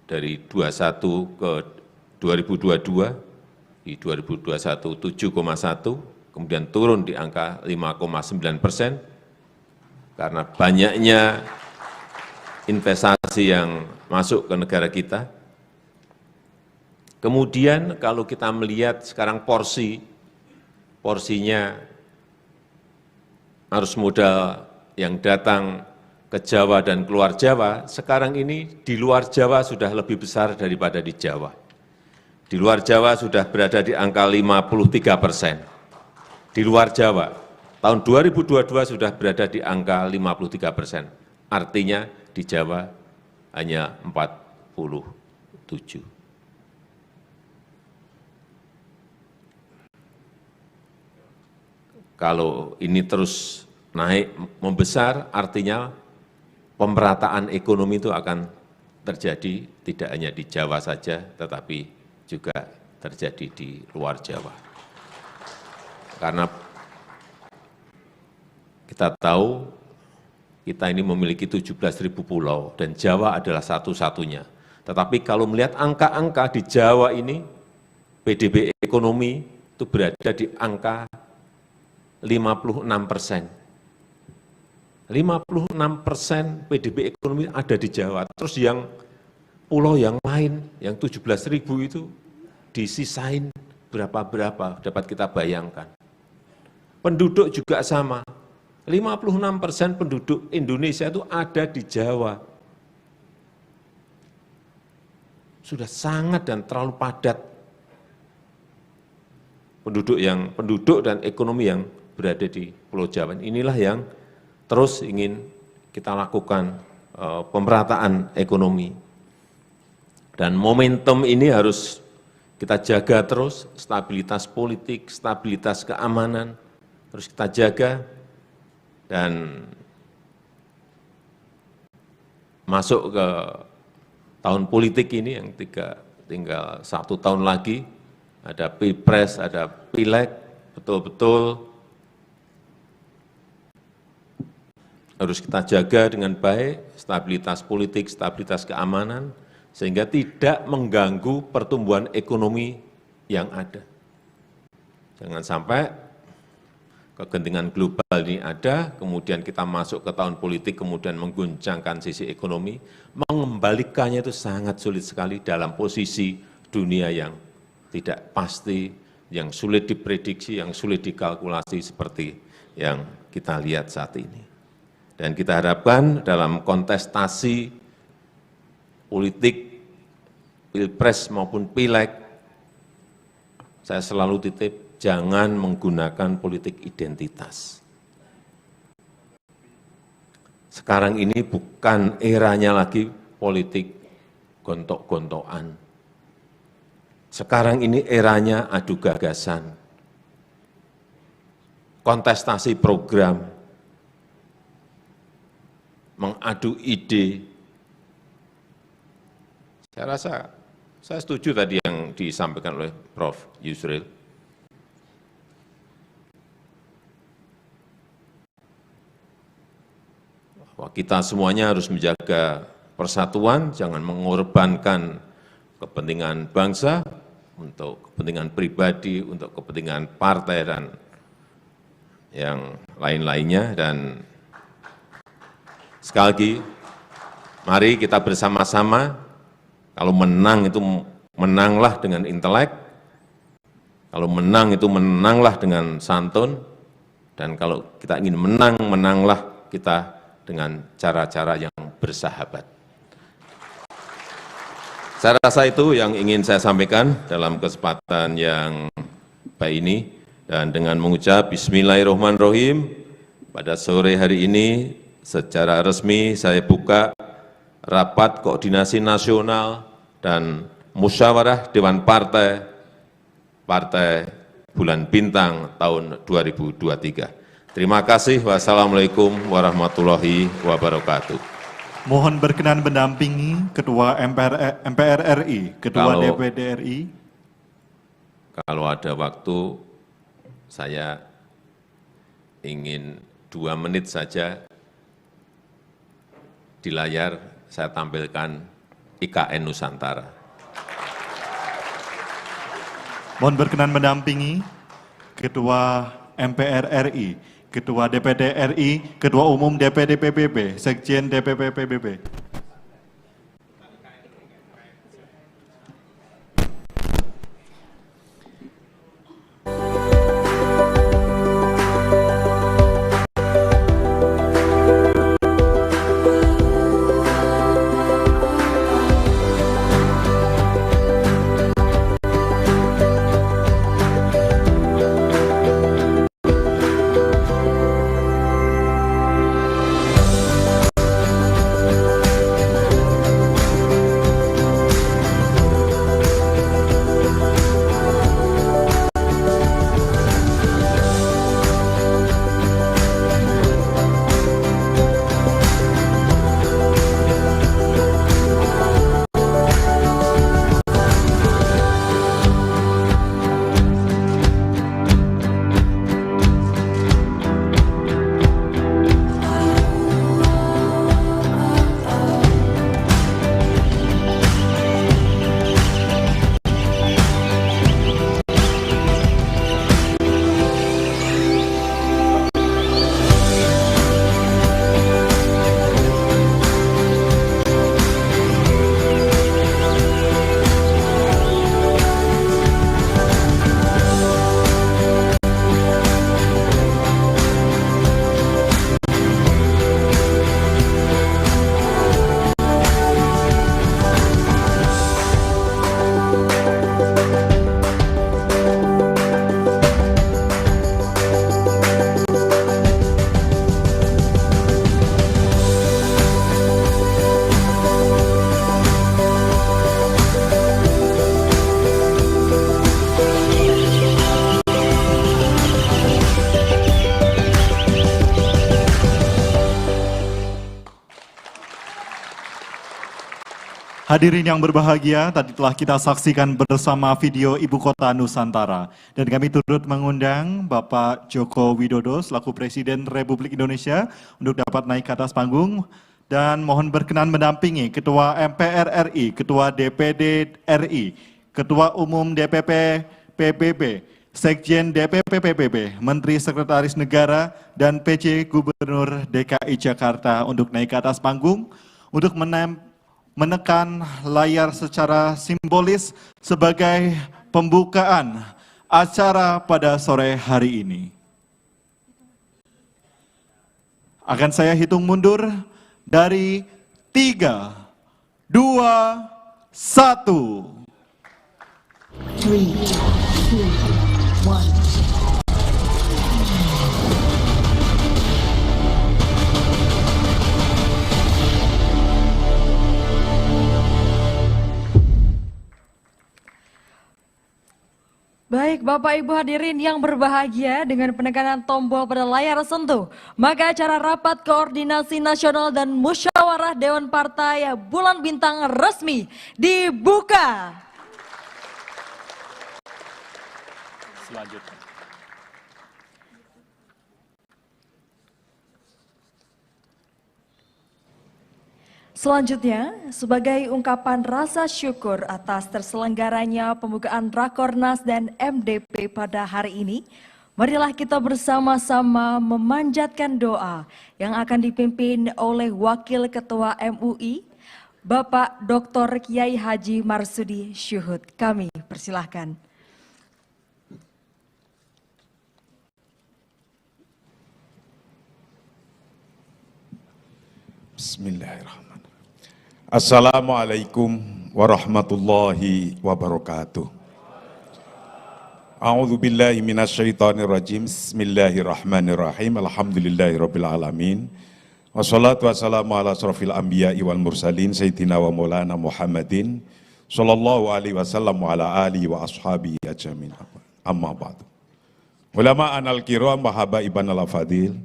dari 21 ke 2022, di 2021 7,1, kemudian turun di angka 5,9%, karena banyaknya investasi yang masuk ke negara kita. Kemudian kalau kita melihat sekarang porsinya arus modal yang datang ke Jawa dan keluar Jawa, sekarang ini di luar Jawa sudah lebih besar daripada di Jawa. Di luar Jawa sudah berada di angka 53%. Di luar Jawa, tahun 2022 sudah berada di angka 53%. Artinya di Jawa hanya 47. Kalau ini terus naik membesar, artinya pemerataan ekonomi itu akan terjadi tidak hanya di Jawa saja, tetapi juga terjadi di luar Jawa. Karena kita tahu kita ini memiliki 17.000 pulau dan Jawa adalah satu-satunya. Tetapi kalau melihat angka-angka di Jawa ini, PDB ekonomi itu berada di angka 56%. 56% PDB ekonomi ada di Jawa. Terus yang pulau yang lain, yang 17.000 itu disisain berapa-berapa, dapat kita bayangkan. Penduduk juga sama, 56% penduduk Indonesia itu ada di Jawa. Sudah sangat dan terlalu padat penduduk dan ekonomi yang berada di Pulau Jawa. Inilah yang terus ingin kita lakukan pemerataan ekonomi. Dan momentum ini harus kita jaga terus, stabilitas politik, stabilitas keamanan, harus kita jaga, dan masuk ke tahun politik ini yang tinggal 1 tahun lagi, ada Pilpres, ada Pileg, betul-betul harus kita jaga dengan baik, stabilitas politik, stabilitas keamanan, sehingga tidak mengganggu pertumbuhan ekonomi yang ada. Jangan sampai kegentingan global ini ada, kemudian kita masuk ke tahun politik, kemudian mengguncangkan sisi ekonomi, mengembalikannya itu sangat sulit sekali dalam posisi dunia yang tidak pasti, yang sulit diprediksi, yang sulit dikalkulasi seperti yang kita lihat saat ini. Dan kita harapkan dalam kontestasi politik, Pilpres maupun Pileg, saya selalu titip, jangan menggunakan politik identitas. Sekarang ini bukan eranya lagi politik gontok-gontokan. Sekarang ini eranya adu gagasan, kontestasi program, mengadu ide. Saya rasa, saya setuju tadi yang disampaikan oleh Prof. Yusril. Bahwa kita semuanya harus menjaga persatuan, jangan mengorbankan kepentingan bangsa, untuk kepentingan pribadi, untuk kepentingan partai, dan yang lain-lainnya. Dan sekali lagi, Mari kita bersama-sama, kalau menang itu menanglah dengan intelek, kalau menang itu menanglah dengan santun, dan kalau kita ingin menang, menanglah kita dengan cara-cara yang bersahabat. Saya rasa itu yang ingin saya sampaikan dalam kesempatan yang baik ini, dan dengan mengucap Bismillahirrahmanirrahim, pada sore hari ini secara resmi saya buka Rapat Koordinasi Nasional dan Musyawarah Dewan Partai Bulan Bintang tahun 2023. Terima kasih. Wassalamualaikum warahmatullahi wabarakatuh. Mohon berkenan mendampingi Ketua MPR RI, Ketua DPD RI. Kalau ada waktu, saya ingin 2 menit saja di layar saya tampilkan IKN Nusantara. Mohon berkenan mendampingi Ketua MPR RI, Ketua DPD RI, Ketua Umum DPD PBB, Sekjen DPP PBB. Hadirin yang berbahagia, tadi telah kita saksikan bersama video Ibu Kota Nusantara. Dan kami turut mengundang Bapak Joko Widodo selaku Presiden Republik Indonesia untuk dapat naik ke atas panggung. Dan mohon berkenan mendampingi Ketua MPR RI, Ketua DPD RI, Ketua Umum DPP PBB, Sekjen DPP PBB, Menteri Sekretaris Negara, dan PJ Gubernur DKI Jakarta untuk naik ke atas panggung untuk menekan layar secara simbolis sebagai pembukaan acara pada sore hari ini. Akan saya hitung mundur dari 3, 2, 1. 3, 2, 1. Baik Bapak Ibu hadirin yang berbahagia, dengan penekanan tombol pada layar sentuh, maka acara Rapat Koordinasi Nasional dan Musyawarah Dewan Partai Bulan Bintang resmi dibuka. Selanjutnya. Selanjutnya, sebagai ungkapan rasa syukur atas terselenggaranya pembukaan Rakornas dan MDP pada hari ini, marilah kita bersama-sama memanjatkan doa yang akan dipimpin oleh Wakil Ketua MUI Bapak Dr. Kiai Haji Marsudi Syuhud. Kami persilahkan. Bismillahirrahmanirrahim. Assalamualaikum warahmatullahi wabarakatuh. A'udzu billahi minasyaitonir rajim. Bismillahirrahmanirrahim. Alhamdulillahirabbil alamin. Wassalatu wassalamu ala asrofil anbiya'i wal mursalin sayyidina wa maulana Muhammadin sallallahu alaihi wasallam wa ala alihi wa ashabihi ajmain. Amma ba'du. Ulama anal kiram wa habaiban al fadil,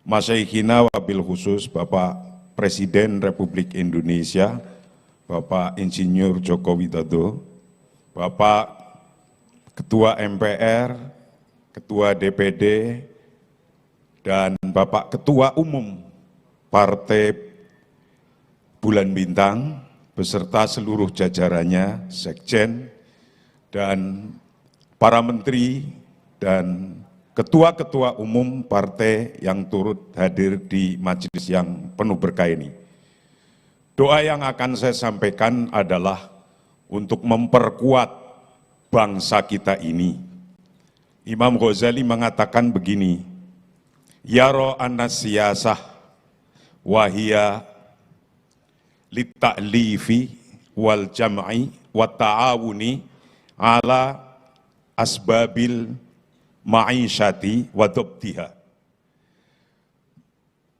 masyayikhina wa bil khusus Bapak Presiden Republik Indonesia, Bapak Insinyur Joko Widodo, Bapak Ketua MPR, Ketua DPD, dan Bapak Ketua Umum Partai Bulan Bintang, beserta seluruh jajarannya, Sekjen, dan para menteri dan ketua-ketua umum partai yang turut hadir di majelis yang penuh berkah ini. Doa yang akan saya sampaikan adalah untuk memperkuat bangsa kita ini. Imam Ghazali mengatakan begini, Yaro annas siyasah wahia litta'lifi wal jam'i wa ta'awuni ala asbabil ma'isyati wa dhabtiha.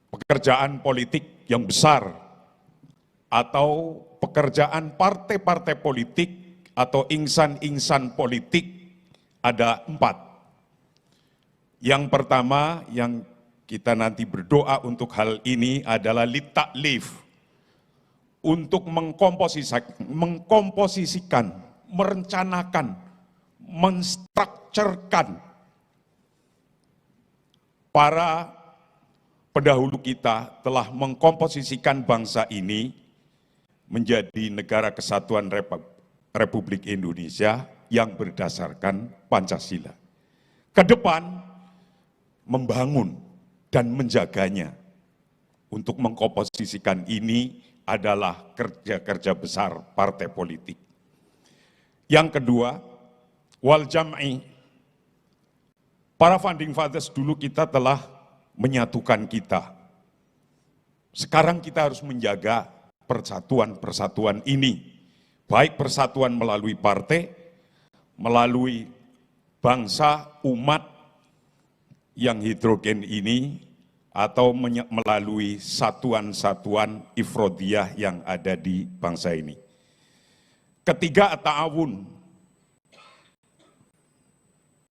Pekerjaan politik yang besar atau pekerjaan partai-partai politik atau insan-insan politik ada 4. Yang pertama yang kita nanti berdoa untuk hal ini adalah litta'lif, untuk mengkomposisikan, merencanakan, menstrukturkan para pendahulu kita telah mengkomposisikan bangsa ini menjadi negara kesatuan Republik Indonesia yang berdasarkan Pancasila. Ke depan membangun dan menjaganya. Untuk mengkomposisikan ini adalah kerja-kerja besar partai politik. Yang kedua, wal jam'i. Para founding fathers dulu kita telah menyatukan kita. Sekarang kita harus menjaga persatuan-persatuan ini. Baik persatuan melalui partai, melalui bangsa, umat yang heterogen ini, atau melalui satuan-satuan ifrodiyah yang ada di bangsa ini. Ketiga, at-ta'awun.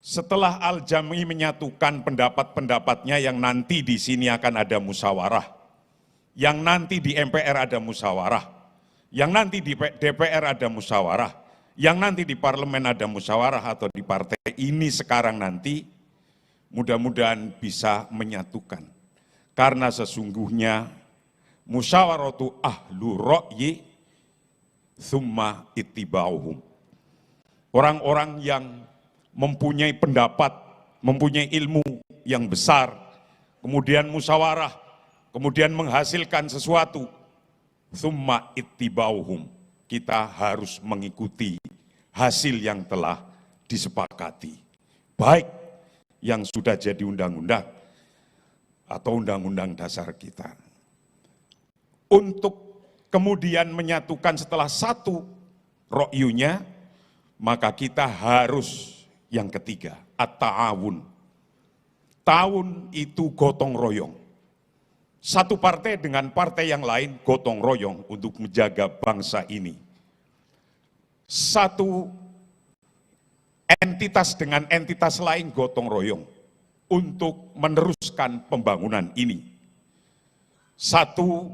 Setelah Al-Jami menyatukan pendapat-pendapatnya yang nanti di sini akan ada musyawarah, yang nanti di MPR ada musyawarah, yang nanti di DPR ada musyawarah, yang nanti di parlemen ada musyawarah atau di partai ini sekarang nanti, mudah-mudahan bisa menyatukan. Karena sesungguhnya musyawaratu ahlu ra'yi thumma ittiba'uhum. Orang-orang yang mempunyai pendapat, mempunyai ilmu yang besar, kemudian musyawarah, kemudian menghasilkan sesuatu, thumma ittiba'uhum. Kita harus mengikuti hasil yang telah disepakati. Baik yang sudah jadi undang-undang atau undang-undang dasar kita. Untuk kemudian menyatukan setelah satu ro'yunya, maka kita harus yang ketiga, at-ta'awun. Ta'awun itu gotong royong. Satu partai dengan partai yang lain gotong royong untuk menjaga bangsa ini. Satu entitas dengan entitas lain gotong royong untuk meneruskan pembangunan ini. Satu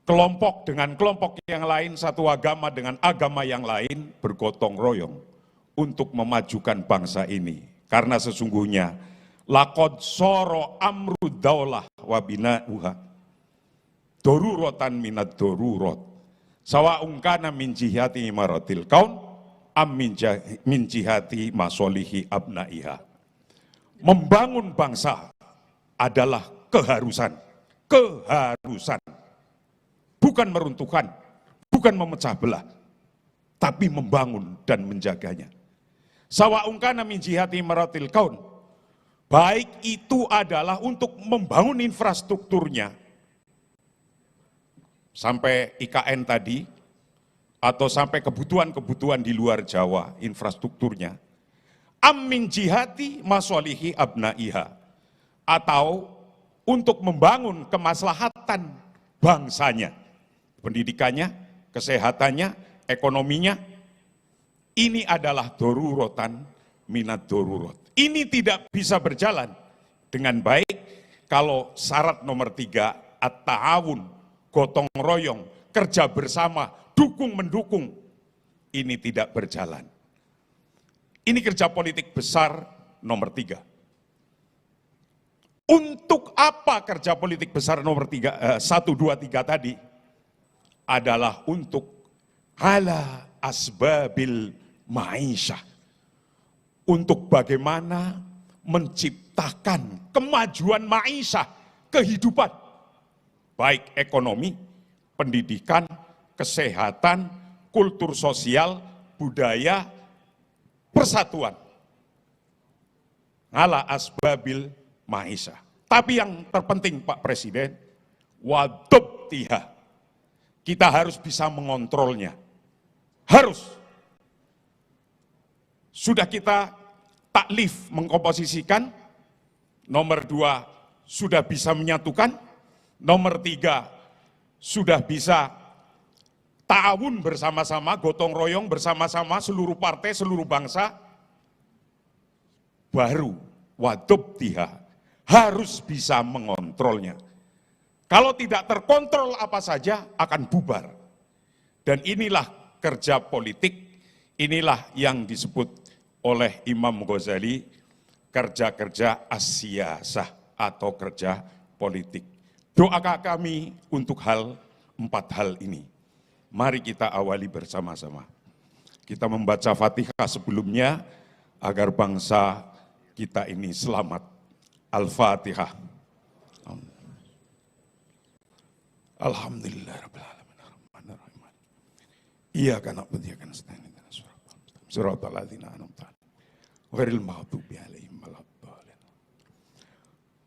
kelompok dengan kelompok yang lain, satu agama dengan agama yang lain bergotong royong untuk memajukan bangsa ini. Karena sesungguhnya laqad soro amru daulah wa bina'uha daruratan minad darurat sawa'un kana min jihati imaratil kaun am min jihati masolihi abnaiha. Membangun bangsa adalah keharusan. bukan meruntuhkan, bukan memecah belah, tapi membangun dan menjaganya. Sawa'un kana min jihati maratil kaun, baik itu adalah untuk membangun infrastrukturnya, sampai IKN tadi, atau sampai kebutuhan-kebutuhan di luar Jawa, infrastrukturnya. Min jihati masolihi abnaiha, atau untuk membangun kemaslahatan bangsanya, pendidikannya, kesehatannya, ekonominya. Ini adalah darurotan minat darurot. Ini tidak bisa berjalan dengan baik kalau syarat nomor 3, at-ta'awun, gotong royong, kerja bersama, dukung-mendukung, ini tidak berjalan. Ini kerja politik besar nomor 3. Untuk apa kerja politik besar nomor 3, 1, 2, 3 tadi? Adalah untuk ala asbabil ma'isyah. Untuk bagaimana menciptakan kemajuan ma'isyah, kehidupan. Baik ekonomi, pendidikan, kesehatan, kultur sosial, budaya, persatuan. Ala asbabil ma'isyah. Tapi yang terpenting Pak Presiden, wadobtiha. Kita harus bisa mengontrolnya. Harus. Sudah kita taklif mengkomposisikan. Nomor 2 sudah bisa menyatukan. Nomor 3 sudah bisa ta'awun bersama-sama, gotong royong bersama-sama seluruh partai, seluruh bangsa. Baru wadobtiha, harus bisa mengontrolnya. Kalau tidak terkontrol apa saja akan bubar. Dan inilah kerja politik, inilah yang disebut oleh Imam Ghazali kerja-kerja as-siyasah atau kerja politik. Doa kami untuk 4 hal ini. Mari kita awali bersama-sama. Kita membaca Fatihah sebelumnya agar bangsa kita ini selamat. Al-Fatihah. Alhamdulillahirabbil alamin arrahmanir rahim. Iyyaka na'budu wa iyyaka nasta'in ihdinas siratal ladzina an'amta 'alaihim ghairil maghdubi 'alaihim waladdallin.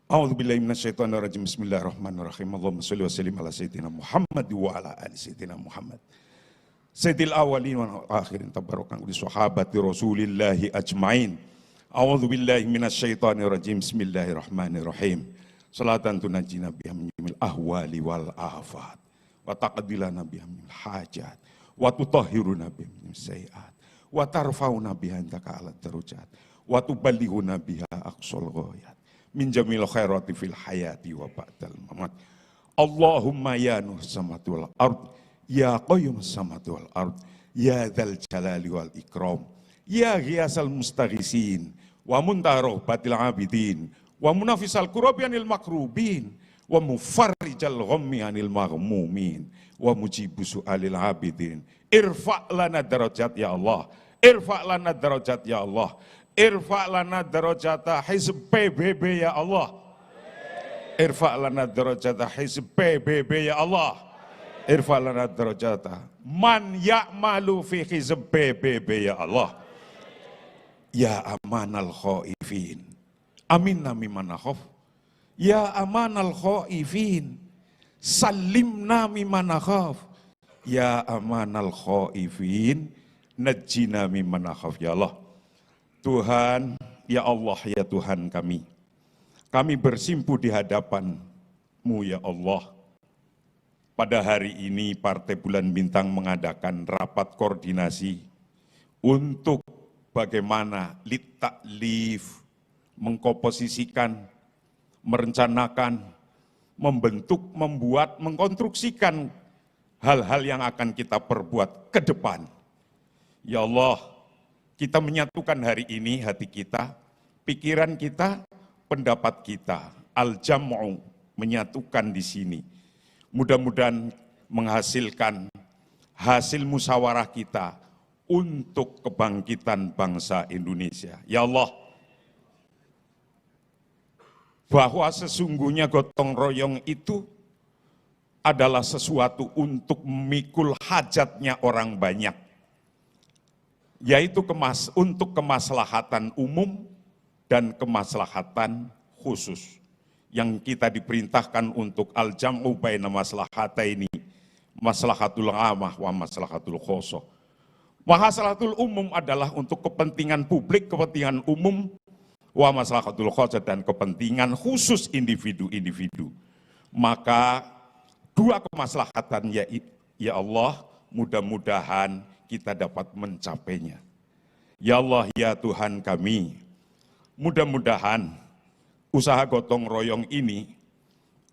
A'udzu billahi minasyaitonir rajim. Bismillahirrahmanirrahim. Allahumma shalli wa sallim ala sayyidina Muhammad wa ala ali sayyidina Muhammad. Sayyidil awwalin wal akhirin tabarakan li sahabati Rasulillahi ajmain. A'udzu billahi minasyaitonir rajim. Bismillahirrahmanirrahim. Salatan tunajjina biha min jamil ahwali wal afat wa taqdilana biha min hajat wa tutahhiruna biha min sayiat wa tarfauna biha indaka ala darajat wa tuballighuna biha aqsal ghayat min jamil khairati fil hayati wa ba'dal mamat. Allahumma ya nur samawati wal ard, ya qayyum samawati wal ard, ya dzal jalali wal ikram, ya ghiyasal mustaghisin wa muntaroh batil abidin, wa munafisal kurabi anil makrubin, wa mufarrijal ghammi anil maghmumin, wa mujibu su'alil abidin. Irfa' lana darajat ya Allah, irfa' lana darajat ya Allah, irfa' lana darajata hizb PBB ya Allah, irfa' lana darajata hizb PBB ya Allah, irfa' lana darajata man ya'malu fi hizb PBB ya Allah, ya amanal khaifin. Amin nami manakhaf, ya amanal khaifin, salimna mimanakhaf, ya amanal khaifin, najjina mimanakhaf. Ya Allah, Tuhan, ya Allah, ya Tuhan kami bersimpu di hadapan-Mu ya Allah. Pada hari ini Partai Bulan Bintang mengadakan rapat koordinasi untuk bagaimana litaklif, mengkomposisikan, merencanakan, membentuk, membuat, mengkonstruksikan hal-hal yang akan kita perbuat ke depan. Ya Allah, kita menyatukan hari ini hati kita, pikiran kita, pendapat kita, al-jam'u, menyatukan di sini. Mudah-mudahan menghasilkan hasil musyawarah kita untuk kebangkitan bangsa Indonesia. Ya Allah, bahwa sesungguhnya gotong royong itu adalah sesuatu untuk memikul hajatnya orang banyak, yaitu untuk kemaslahatan umum dan kemaslahatan khusus. Yang kita diperintahkan untuk al-jam'u baina maslahataini, maslahatul amah wa maslahatul khosoh. Maslahatul umum adalah untuk kepentingan publik, kepentingan umum, wa maslahatul khosoh, dan kepentingan khusus individu-individu. Maka dua kemaslahatan ya Allah, mudah-mudahan kita dapat mencapainya. Ya Allah, ya Tuhan kami, mudah-mudahan usaha gotong royong ini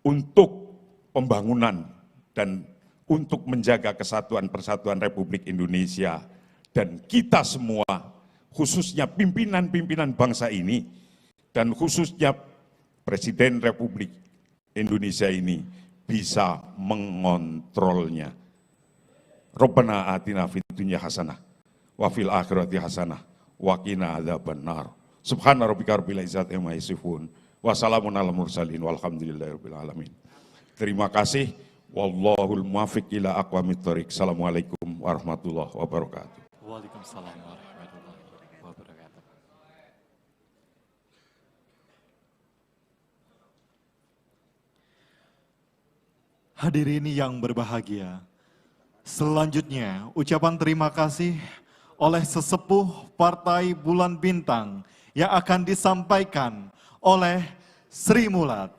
untuk pembangunan dan untuk menjaga kesatuan persatuan Republik Indonesia dan kita semua, khususnya pimpinan-pimpinan bangsa ini dan khususnya Presiden Republik Indonesia ini bisa mengontrolnya. Rabbana atina fid dunya hasanah wa fil akhirati hasanah wa qina adzabannar. Subhana rabbika rabbil izzati amma yasifun wa salamun alal mursalin walhamdulillahirabbil alamin. Terima kasih. Wallahul muwaffiq ila aqwamit thoriq. Assalamualaikum warahmatullahi wabarakatuh. Waalaikumsalam warahmatullahi wabarakatuh. Hadirin yang berbahagia, selanjutnya ucapan terima kasih oleh sesepuh Partai Bulan Bintang yang akan disampaikan oleh Sri Mulat.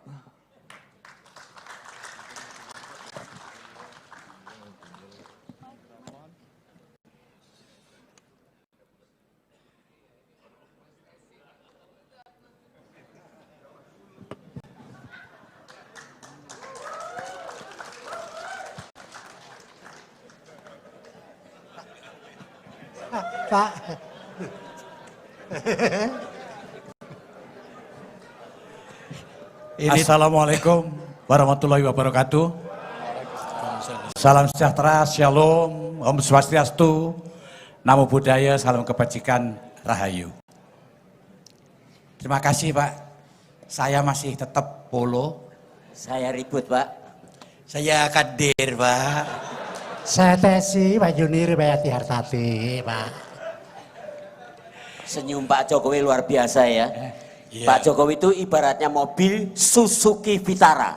Pak. Assalamualaikum warahmatullahi wabarakatuh. Salam sejahtera, shalom, om swastiastu, namo buddhaya, salam kebajikan, rahayu. Terima kasih Pak, saya masih tetap polo. Saya ribut Pak. Saya kadir Pak. Saya Tesi, Pak Yunir, Bayati Hartati, Pak. Senyum Pak Jokowi luar biasa ya. Iya. Pak Jokowi itu ibaratnya mobil Suzuki Vitara.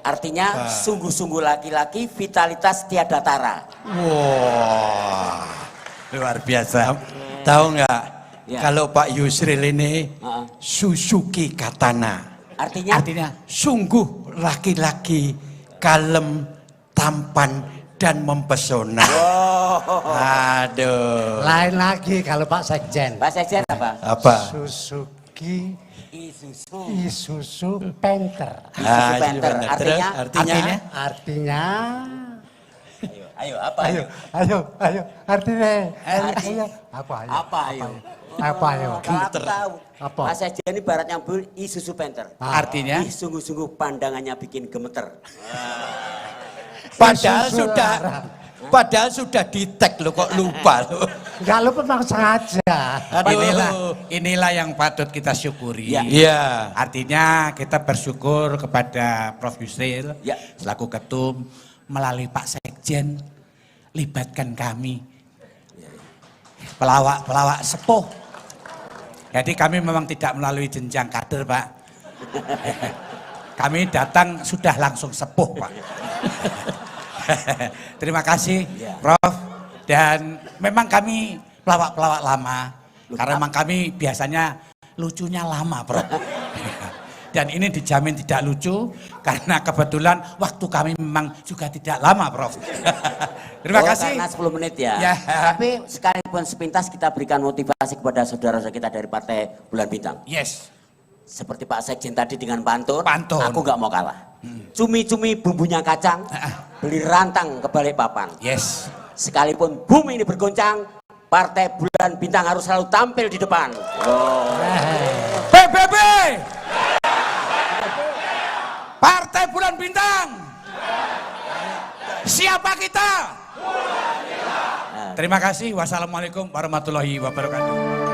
Artinya sungguh-sungguh laki-laki, vitalitas tiada tara. Wah, luar biasa. Tahu nggak? Ya. Kalau Pak Yusril ini Suzuki Katana. Artinya sungguh laki-laki, kalem, tampan dan mempesona. Aduh. Lain lagi kalau Pak Sekjen. Pak Sekjen apa? Apa? Suzuki Isuzu. Isuzu Panther. Isuzu Panther. Terus, Artinya? Artinya Ayo apa? ayo artinya ayo apa ayo Apa ayo? apa ayo Kalau aku tahu. Apa? Pak Sekjen ibaratnya mobil Isuzu Panther. Artinya? Ih, sungguh-sungguh pandangannya bikin gemeter. Padahal sudah di-tag lo, kok lupa lo. Enggak lupa memang sengaja. Inilah yang patut kita syukuri. Ya. Iya. Artinya kita bersyukur kepada Prof Yusril Ya. selaku ketum melalui Pak Sekjen libatkan kami pelawak sepuh. Jadi kami memang tidak melalui jenjang kader Pak. Kami datang sudah langsung sepuh Pak. Terima kasih Prof. Dan memang kami pelawak-pelawak lama. Karena memang kami biasanya lucunya lama Prof. Dan ini dijamin tidak lucu karena kebetulan waktu kami memang juga tidak lama Prof. Terima kasih. Karena 10 menit ya. Ya. Tapi sekalipun sepintas kita berikan motivasi kepada saudara-saudara kita dari Partai Bulan Bintang. Yes. Seperti Pak Sekjen tadi dengan pantun, Pantun. aku nggak mau kalah. Cumi-cumi bumbunya kacang, beli rantang ke Balikpapan. Yes. Sekalipun bumi ini bergoncang, Partai Bulan Bintang harus selalu tampil di depan. PBB. Partai Bulan Bintang. Siapa kita? Terima kasih. Wassalamualaikum warahmatullahi wabarakatuh.